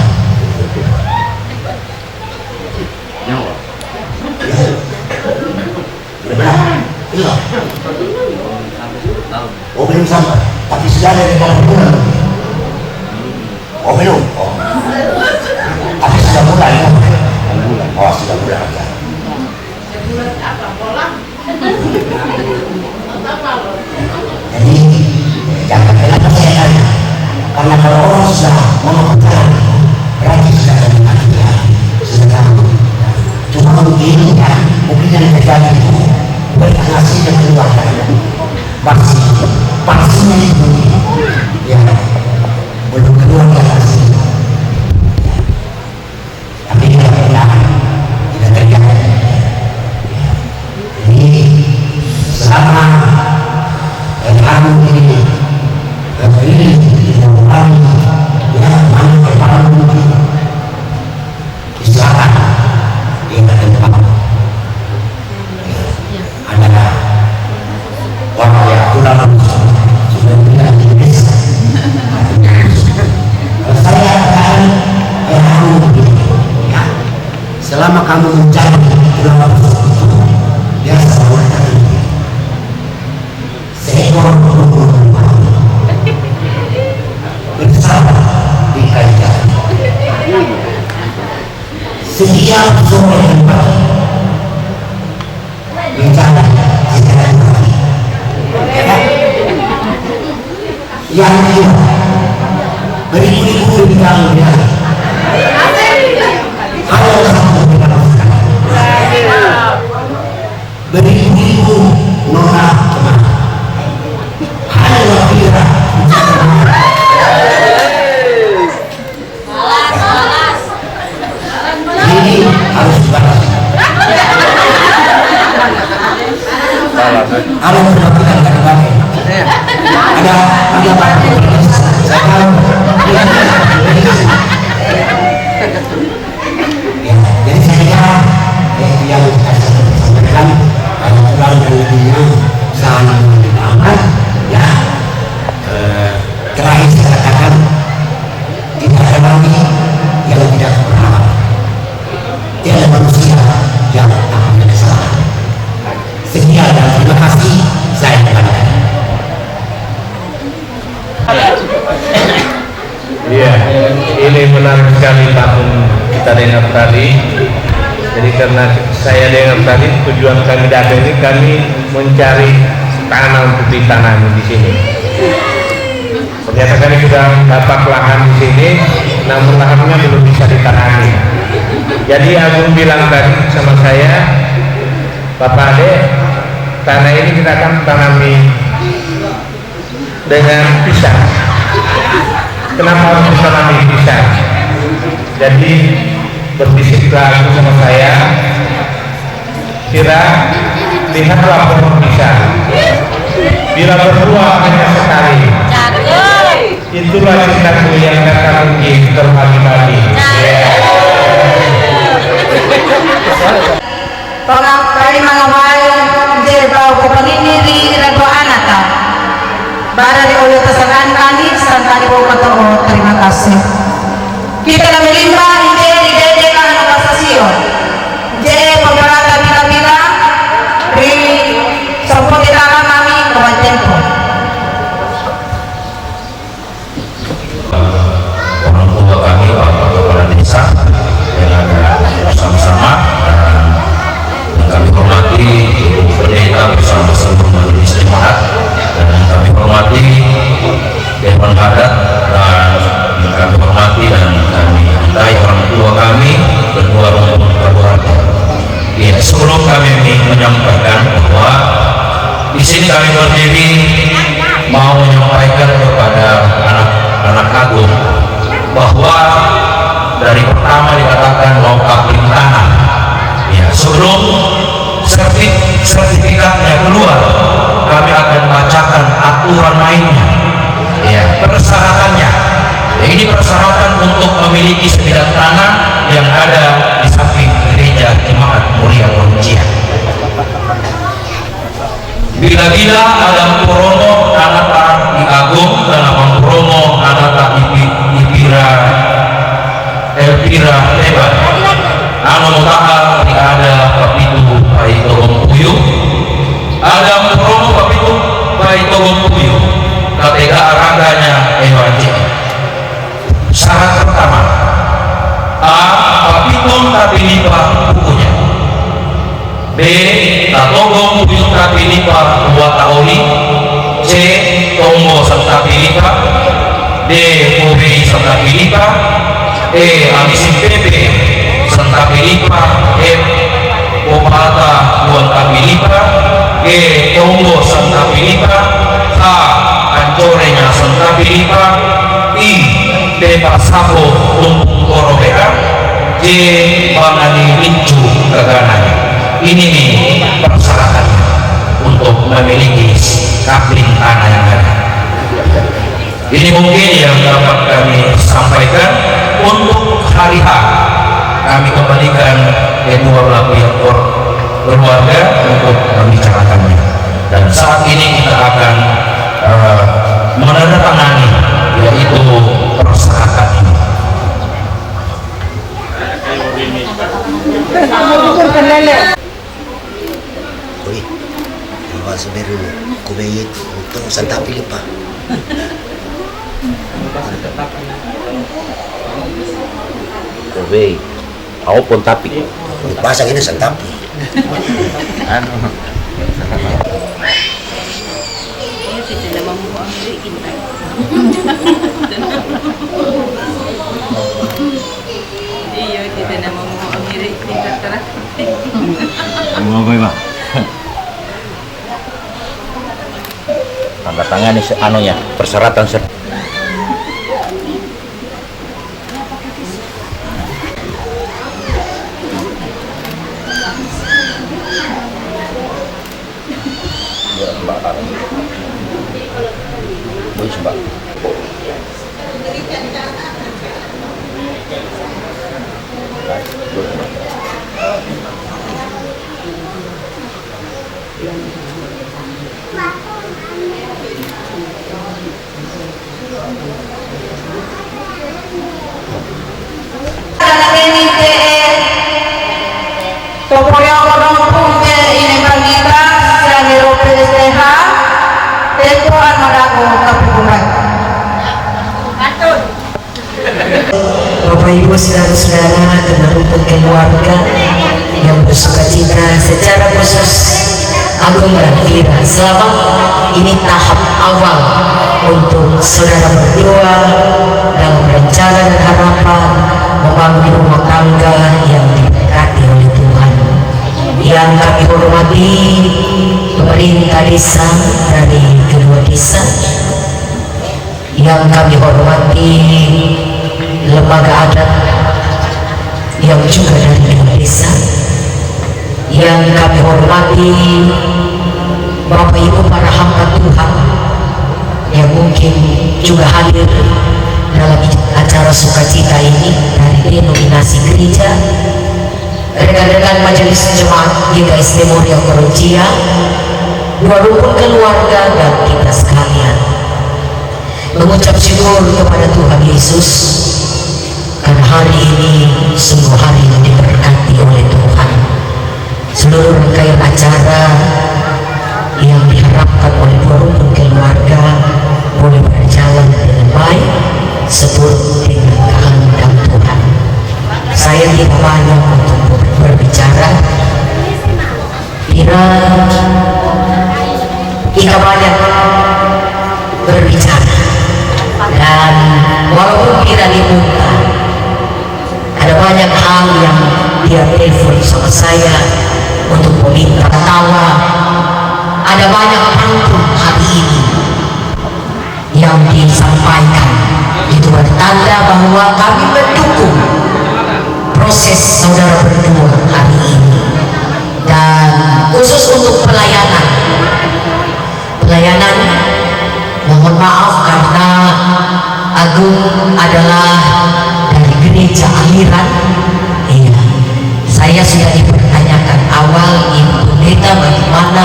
Nyawa. Benar. Iya. Oh belum sampai, tapi sudah ada di dalam bulan. Oh belum. Oh. Tapi sudah mulai ya. Oh sudah mulai ya. Jadi jangan kenapa saya tanya, karena kalau orang sudah mau pacaran berarti sudah ada hati, sudah tahu. Cuma begini ya, mungkin yang terjadi itu berhasilnya keluar vaksinnya itu ya belum keluar hasilnya. Tapi tidak pernah tidak terjadi. Selama kamu ini orang yang mana kamu di selatan di tempat adalah orang yang kurang sudah tidak di desa. Saya akan selama kamu mencari ulama itu biasa mengatakan seekor bersama di kajian setiap sore tempat bicara secara yang kedua beribu-ribu bintang kalau satu dilakukan beribu-ribu nona teman hanya kira ini harus dibalas. Ada perhatian dari kami. Ada apa? Saya tahu. Jadi saya kira yang saya sampaikan kurang lebihnya sangat menyenangkan ya. Terakhir saya katakan tidak ada lagi yang tidak pernah. Tidak ada manusia yang tak punya kesalahan. Sekian dan terima kasih. Saya katakan. Iya, ini menarik sekali tahun kita dengar tadi. Jadi karena saya dengar tadi tujuan kami datang ini kami mencari tanah untuk ditanami di sini. Ternyata kami sudah dapat lahan di sini, namun lahannya belum bisa ditanami. Jadi Agung bilang tadi sama saya, Bapak Ade, tanah ini kita akan tanami dengan pisang. Kenapa harus ditanami pisang? Jadi berbisiklah aku sama saya, kira lihatlah pohon pisang. Bila berbuah hanya sekali, itulah cintaku yang tak mungkin terbagi-bagi. Pangakali mga mahal, dirbaw ko paniniri, nagwa anak ka. Bara di ulo tasagan kami, saan po patoo, terima kasih. Kita na melimba, hindi didede ka ang kasasiyo. Hindi pagbarata bila-bila, sampo kita ka mami, kawantin po. Orang tua kami, Bapak Kepala Desa, yang ada bersama-sama dan kami hormati Ibu Pendeta bersama seluruh majelis jemaat, dan kami hormati Dewan Adat, dan kami hormati dan kami cintai orang tua kami berdua rumpun keluarga. Ya, sebelum kami menyampaikan bahwa di sini kami berdiri mau menyampaikan kepada anak-anak Agung bahwa dari pertama dikatakan mau kapling tanah, ya, sebelum sertifikatnya keluar kami akan bacakan aturan mainnya, ya, persyaratannya. Ya, ini persyaratan untuk memiliki sebidang tanah yang ada di samping gereja Jemaat Mulia Manusia. Bila-bila ada Purwono Anata di Agung dan Abang Purwono Anata Ipira Elvira Lebar anu mutaha ada Papitu Pai Togong Puyuh, ada Purwono Papitu Pai Togong Puyuh, KTK Araganya Ewanci. Syarat pertama, A. Papitung Tapilipa bukunya, B. Tatogong Puyuh Tapilipa buat taoli, C. Tonggo serta Pilipa, D. Pobe serta Pilipa, E. Amisim PP serta Pilipa, F. Popata buat Pilipa, G. Tonggo serta Pilipa, H. Ancorenya serta Pilipa, I. Depa Sapo Tumpung Korobea, J. Bangani Lincu Kegananya. Ini nih persyaratannya untuk memiliki kapling tanah yang ada. Ini mungkin yang dapat kami sampaikan. Untuk hari H kami kembalikan kedua belah pihak keluarga untuk membicarakannya, dan saat ini kita akan menandatangani yaitu persyaratan ini. Oi, bawa seberu kubeit untuk Santa Filipa. Kubei, aku pun tapi. Pasang ini Santa Fi. Anu. Iya, kita nama mau Amerik tingkat terakhir. Mau apa, Pak? Tanda tangan anunya, persyaratan Topoya orang punce ini bangita yang PSTH tempo anarago kapipungan. Bapak Ibu saudara-saudara dan rukun keluarga yang bersuka cita secara khusus Agung dan Vira, selamat. Ini tahap awal untuk saudara berdua dalam rencana dan harapan membangun rumah tangga yang diberkati oleh Tuhan. Yang kami hormati pemerintah desa dari kedua desa, yang kami hormati lembaga adat yang juga dari kedua desa, yang kami hormati Bapak Ibu para hamba Tuhan yang mungkin juga hadir dalam acara sukacita ini dari denominasi gereja, rekan-rekan majelis jemaat GKSD Mulia Korontia, dua rukun keluarga, dan kita sekalian mengucap syukur kepada Tuhan Yesus karena hari ini sungguh hari yang diberkati oleh Tuhan. Seluruh rangkaian acara yang diharapkan oleh dua rukun keluarga boleh berjalan dengan baik seperti dengan kehendak Tuhan. Saya tidak banyak untuk berbicara, kita banyak berbicara, dan walaupun kita diminta, ada banyak hal yang dia telepon sama saya untuk meminta tawa. Ada banyak pantun hari ini yang disampaikan Itu bertanda bahwa kami mendukung proses saudara berdua hari ini. Dan khusus untuk pelayanan, mohon maaf karena Agung adalah dari gereja aliran. Iya, saya sudah dipertanyakan awal Ibu Pendeta bagaimana,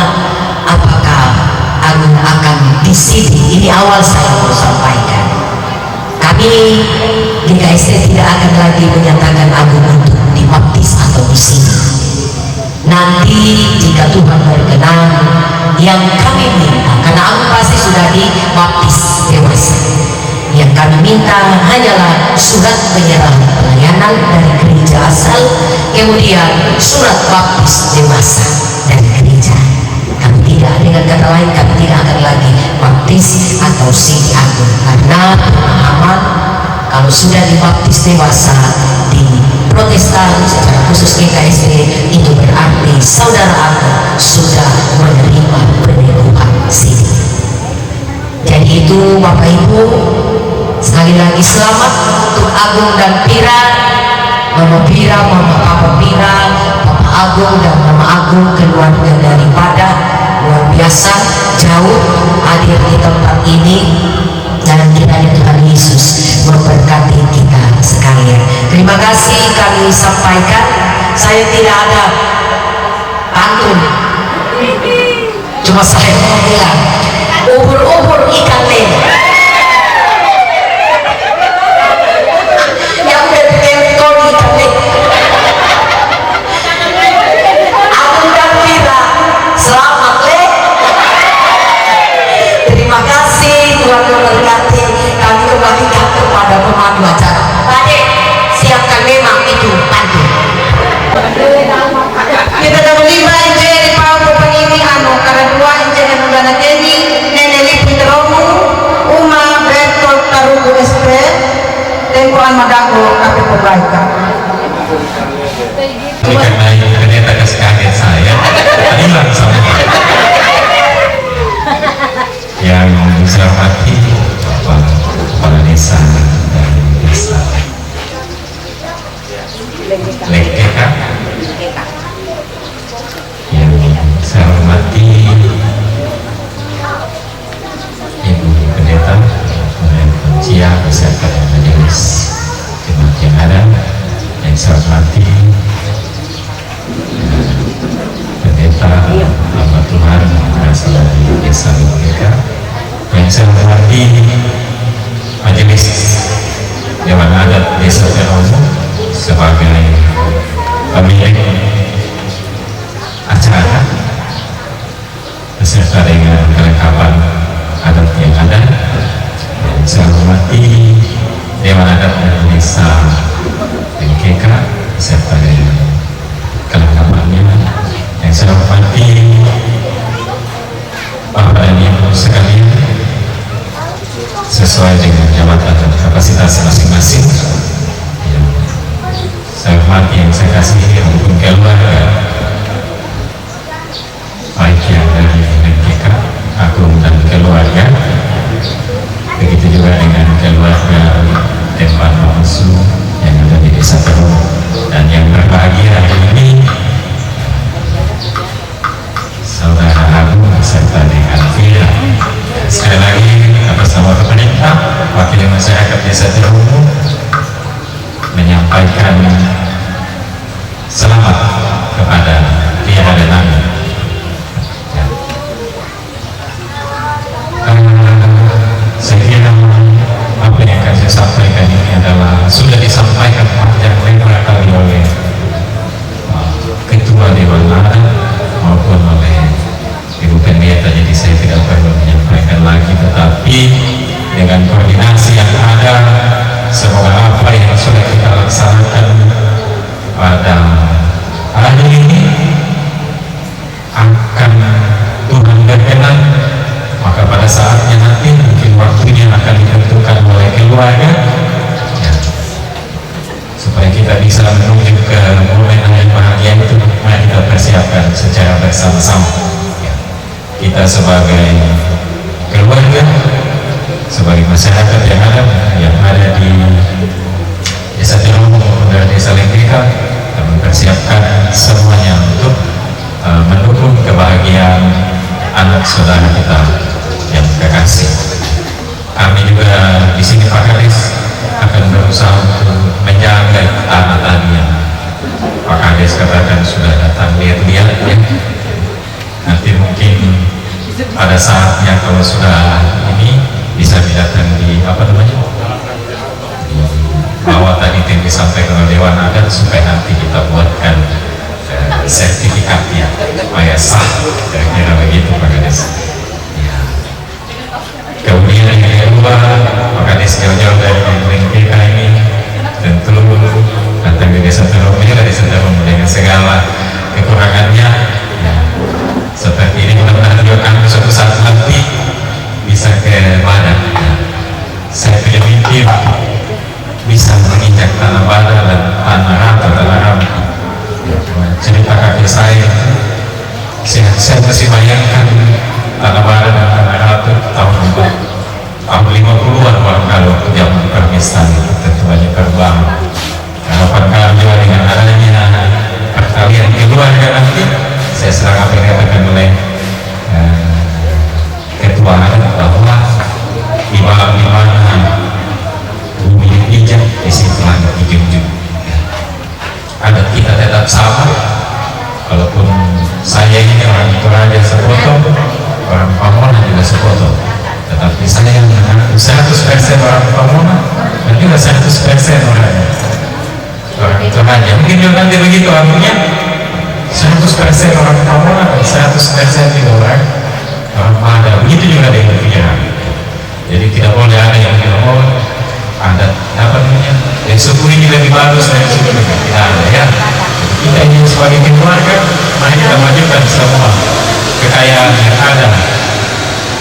apakah Agung akan di sini. Ini awal saya mau sampaikan, kami di KST tidak akan lagi menyatakan Agung untuk dibaptis atau di sini. Nanti jika Tuhan berkenan, yang kami minta, karena Agung pasti sudah dibaptis dewasa, yang kami minta hanyalah surat penyerahan pelayanan dari gereja asal, kemudian surat baptis dewasa dari gereja. Kami tidak, dengan kata lain, kami tidak akan lagi baptis atau sini Agung, karena pemahaman kalau sudah dibaptis dewasa di Protestan secara khusus GKSD, itu berarti saudara Agung sudah menerima peneguhan sini. Jadi itu Bapak Ibu, sekali lagi selamat untuk Agung dan Pira, Mama Pira, Mama Papa Pira, Papa Agung dan Mama Agung, keluarga daripada luar biasa jauh hadir di tempat ini, dan kiranya Tuhan Yesus memberkati kita sekalian. Terima kasih kami sampaikan. Saya tidak ada pantun, cuma saya mau bilang ubur-ubur ikan lele yang berkentol ikan lele. Agung dan Pira, selamat le. Terima kasih, Tuhan memberkati. Kami kembalikan kepada pemandu acara. Adik, siapkan memang itu pantun. Kita dah lima enje di pau pengini karena dua enje yang udah Kenny, Nenek Lipi Teromu, Uma Bertol Tarugu SP, Tempoan Madago Kafe Perbaikan. Karena pendeta kesekalian saya hilang sama yang saya hormati Bapak Kepala Desa dan Desa Lekeka, yang saya hormati Ibu Pendeta Cia beserta majelis jemaat yang ada, yang saya hormati Pendeta hamba Tuhan berasal dari Desa Lekeka, yang saya hormati majelis Dewan Adat Desa Teromu sebagai pemilik acara beserta dengan kelengkapan adat yang ada, dan saya hormati Dewan Adat Desa Lekeka beserta dengan kelengkapannya, yang saya hormati Bapak dan Ibu sekalian sesuai dengan jabatan dan kapasitas masing-masing. Saya hormati yang saya kasihi maupun keluarga, baik yang dari LKK, Agung dan keluarga, begitu juga dengan keluarga Tempat Mamusu yang ada di Desa Teromu, dan yang berbahagia hari ini Saudara Agung beserta dengan Pira. Sekali lagi atas nama pemerintah, wakil masyarakat Desa Teromu menyampaikan selamat kepada Pira dan Agung. Saya kira apa yang akan saya sampaikan ini adalah sudah disampaikan panjang lebar kali oleh Ketua Dewan Adat maupun oleh Ibu Pendeta, jadi saya tidak perlu menyampaikan lagi, tetapi dengan koordinasi yang ada, semoga apa yang sudah kita laksanakan pada hari ini akan Tuhan berkenan, maka pada saatnya nanti mungkin waktunya akan ditentukan oleh keluarga ya, supaya kita bisa menuju ke momen yang bahagia itu. Mari kita persiapkan secara bersama-sama ya. Kita sebagai keluarga sebagai masyarakat yang ada di Desa Teromo dan Desa Lengkeka, dan mempersiapkan semuanya untuk mendukung kebahagiaan anak saudara kita yang kekasih. Kami juga di sini Pak Kades akan berusaha untuk menjaga tanah tadi yang Pak Kades katakan sudah datang lihat-lihat ya. Nanti mungkin pada saatnya kalau sudah ini bisa datang di apa namanya, di bawah tadi yang disampaikan oleh Dewan Adat, supaya nanti kita buatkan sertifikatnya supaya sah, kira-kira begitu Pak Kades ya. Kemudian yang kedua, Pak Kades jauh-jauh dari Lengkeka ini tentu datang ke Desa Teromo, Desa Teromo dengan segala kekurangannya ya. Seperti ini mudah-mudahan juga kami suatu saat nanti bisa ke Badan ya. Saya punya mimpi bisa menginjak tanah Badan dan tanah Rata. Cerita kakek saya masih bayangkan tanah Badan dan tanah Rata tahun 50-an barangkali waktu zaman Permistan itu tentu banyak terbang. Harapan kami juga dengan adanya perkalian keluarga nanti, saya serang apa yang dikatakan oleh ketua adat bahwa di mana bumi injak di situ langit dijunjung. Adat kita tetap sama, walaupun saya ini orang Toraja sepotong, orang Pamona juga sepotong, tetapi saya mengaku 100% orang Pamona dan juga 100% orang Toraja. Mungkin juga nanti begitu artinya 100% orang Pamona dan 100% juga orang Mada. Begitu juga dengan pikiran. Jadi tidak boleh ada yang bilang adat apa namanya, suku ini lebih bagus dari suku ini, tidak ada ya. Kita ini sebagai keluarga, mari kita majukan semua kekayaan yang ada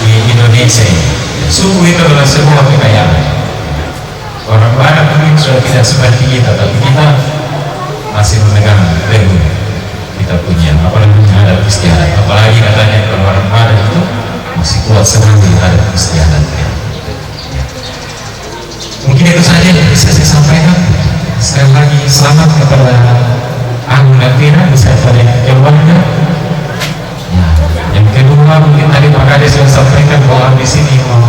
di Indonesia ini. Suku itu adalah sebuah kekayaan. Orang Barat mungkin sudah tidak seperti kita, tapi kita masih memegang teguh kita punya apalagi adat istiadat. Apalagi katanya kalau orang Barat itu masih kuat sekali adat istiadat. Mungkin itu saja yang bisa saya sampaikan. Sekali lagi selamat kepada Agung dan Vina beserta dengan keluarga. Ya, yang kedua mungkin tadi Pak Kades sudah sampaikan bahwa di sini mau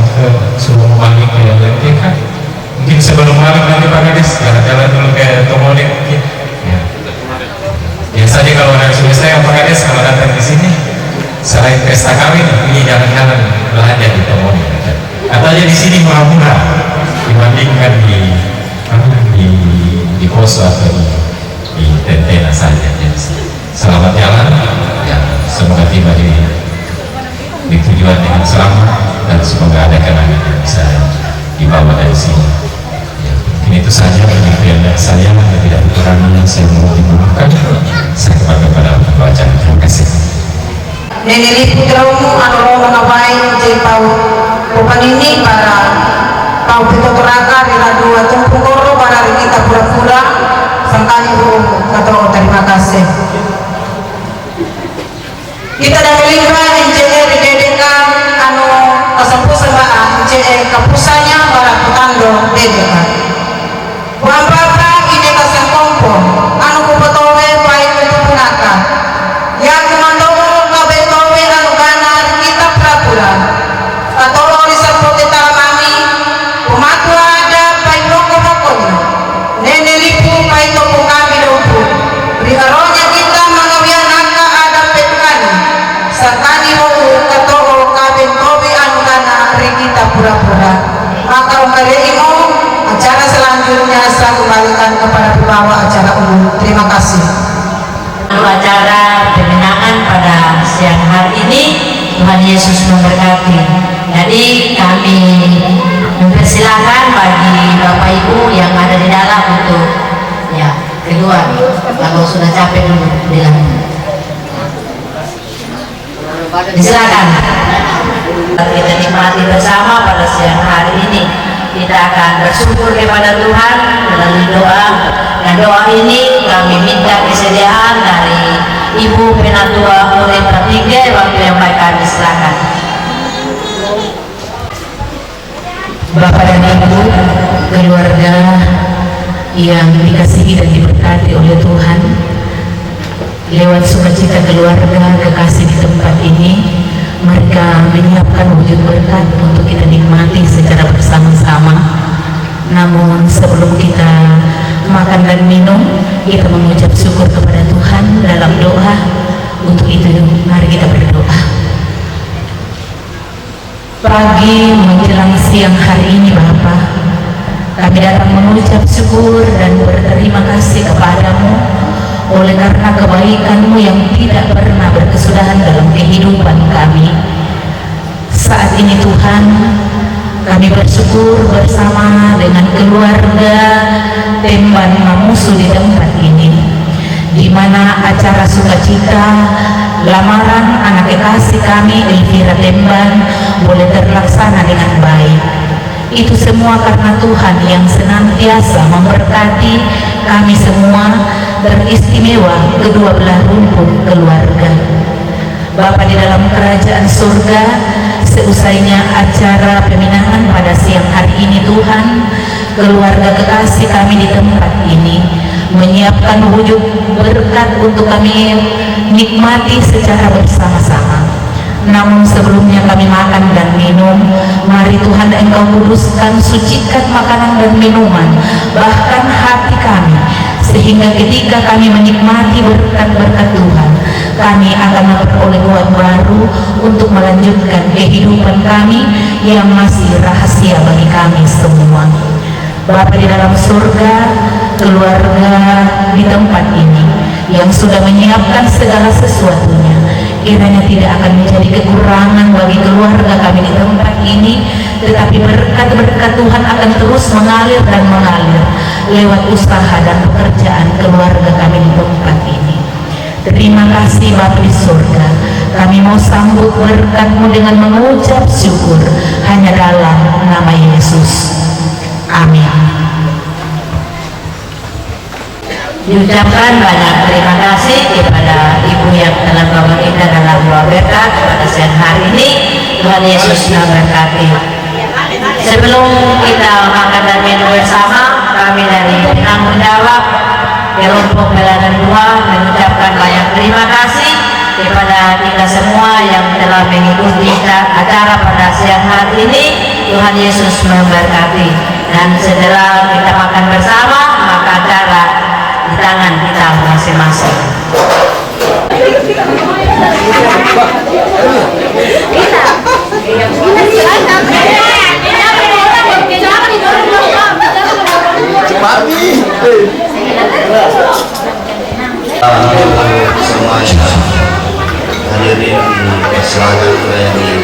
suruh balik ke Lengkeka. Mungkin sebelum balik nanti Pak Kades jalan-jalan dulu ke Tomone mungkin. Ya. Biasanya kalau orang Sulawesi Pak Kades kalau datang di sini selain pesta kawin ini jalan-jalan belanja di Tomone. Katanya di sini murah-murah dibandingkan di Poso atau di Tentena saja. Ya. Selamat jalan ya, semoga tiba di tujuan dengan selamat dan semoga ada kenangan yang bisa dibawa dari sini ya. Mungkin itu saja penyampaian dari saya, tidak kurangnya saya mohon dimaafkan. Saya kepada pembaca, terima kasih. Neneli putramu anu menawai jadi pau bukan ini para pau pito teraka rela dua tumpung koro para kita pura-pura sangkali kata terima kasih. Kita dari lingkungan NCR didedekan anu kesempusan baan NCR kapusanya para petando dedekan. Bapak ini kasih kompo anu kupetowe baik itu punaka yang memandowo kabetowe anu ganar kita pura-pura atau disebut kita mami pematu ada baik rokok-rokoknya nenek lipu baik toko kami lumpuh riharonya kita mengawian angka ada petkani sakani mau ketoko kabetowe anu ganar kita pura-pura maka umarimu acara selanjutnya saya kembalikan kepada pembawa acara umum. Terima kasih. Acara pemenangan pada siang hari ini Tuhan Yesus memberkati. Jadi kami mempersilahkan bagi Bapak Ibu yang ada di dalam untuk ya keluar kalau sudah capek dulu di dalam. Silakan. Kita nikmati bersama pada siang hari ini. Kita akan bersyukur kepada Tuhan melalui doa, dan doa ini kami minta kesediaan dari Ibu Penatua oleh Pratingge waktu yang baik kami silakan. keluarga yang dikasihi dan diberkati oleh Tuhan, lewat sukacita keluarga kekasih di tempat ini, mereka menyiapkan wujud berkat untuk kita nikmati secara bersama-sama. Namun sebelum kita makan dan minum, kita mengucap syukur kepada Tuhan dalam doa. Untuk itu mari kita berdoa. Pagi menjelang siang hari ini Bapa, kami datang mengucap syukur dan berterima kasih kepadamu oleh karena kebaikan-Mu yang tidak pernah berkesudahan dalam kehidupan kami. Saat ini Tuhan, kami bersyukur bersama dengan keluarga Temban Mamusu di tempat ini, di mana acara sukacita lamaran anak kekasih kami Elvira Temban boleh terlaksana dengan baik. Itu semua karena Tuhan yang senantiasa memberkati kami semua, teristimewa kedua belah rumpun keluarga. Bapa di dalam kerajaan surga, seusainya acara peminahan pada siang hari ini Tuhan, keluarga kekasih kami di tempat ini menyiapkan wujud berkat untuk kami nikmati secara bersama-sama. Namun sebelumnya kami makan dan minum, mari Tuhan Engkau kuduskan, sucikan makanan dan minuman, bahkan hati kami, sehingga ketika kami menikmati berkat-berkat Tuhan, kami akan memperoleh kuat baru untuk melanjutkan kehidupan kami yang masih rahasia bagi kami semua. Bapa di dalam surga, keluarga di tempat ini yang sudah menyiapkan segala sesuatunya, kiranya tidak akan menjadi kekurangan bagi keluarga kami di tempat ini, tetapi berkat-berkat Tuhan akan terus mengalir dan mengalir lewat usaha dan pekerjaan keluarga kami di tempat ini. Terima kasih Bapa di surga, kami mau sambut berkat-Mu dengan mengucap syukur hanya dalam nama Yesus. Amin. Diucapkan banyak terima kasih kepada Ibu yang telah membawa kita dalam doa berkat pada siang hari ini. Tuhan Yesus memberkati. Sebelum kita makan dan minum bersama, kami dari penanggung jawab kelompok pelayanan 2 mengucapkan banyak terima kasih kepada kita semua yang telah mengikuti acara pada siang hari ini. Tuhan Yesus memberkati. Dan setelah kita makan bersama, maka acara di tangan kita masing-masing. Semuanya hadirin di persilakan melayani.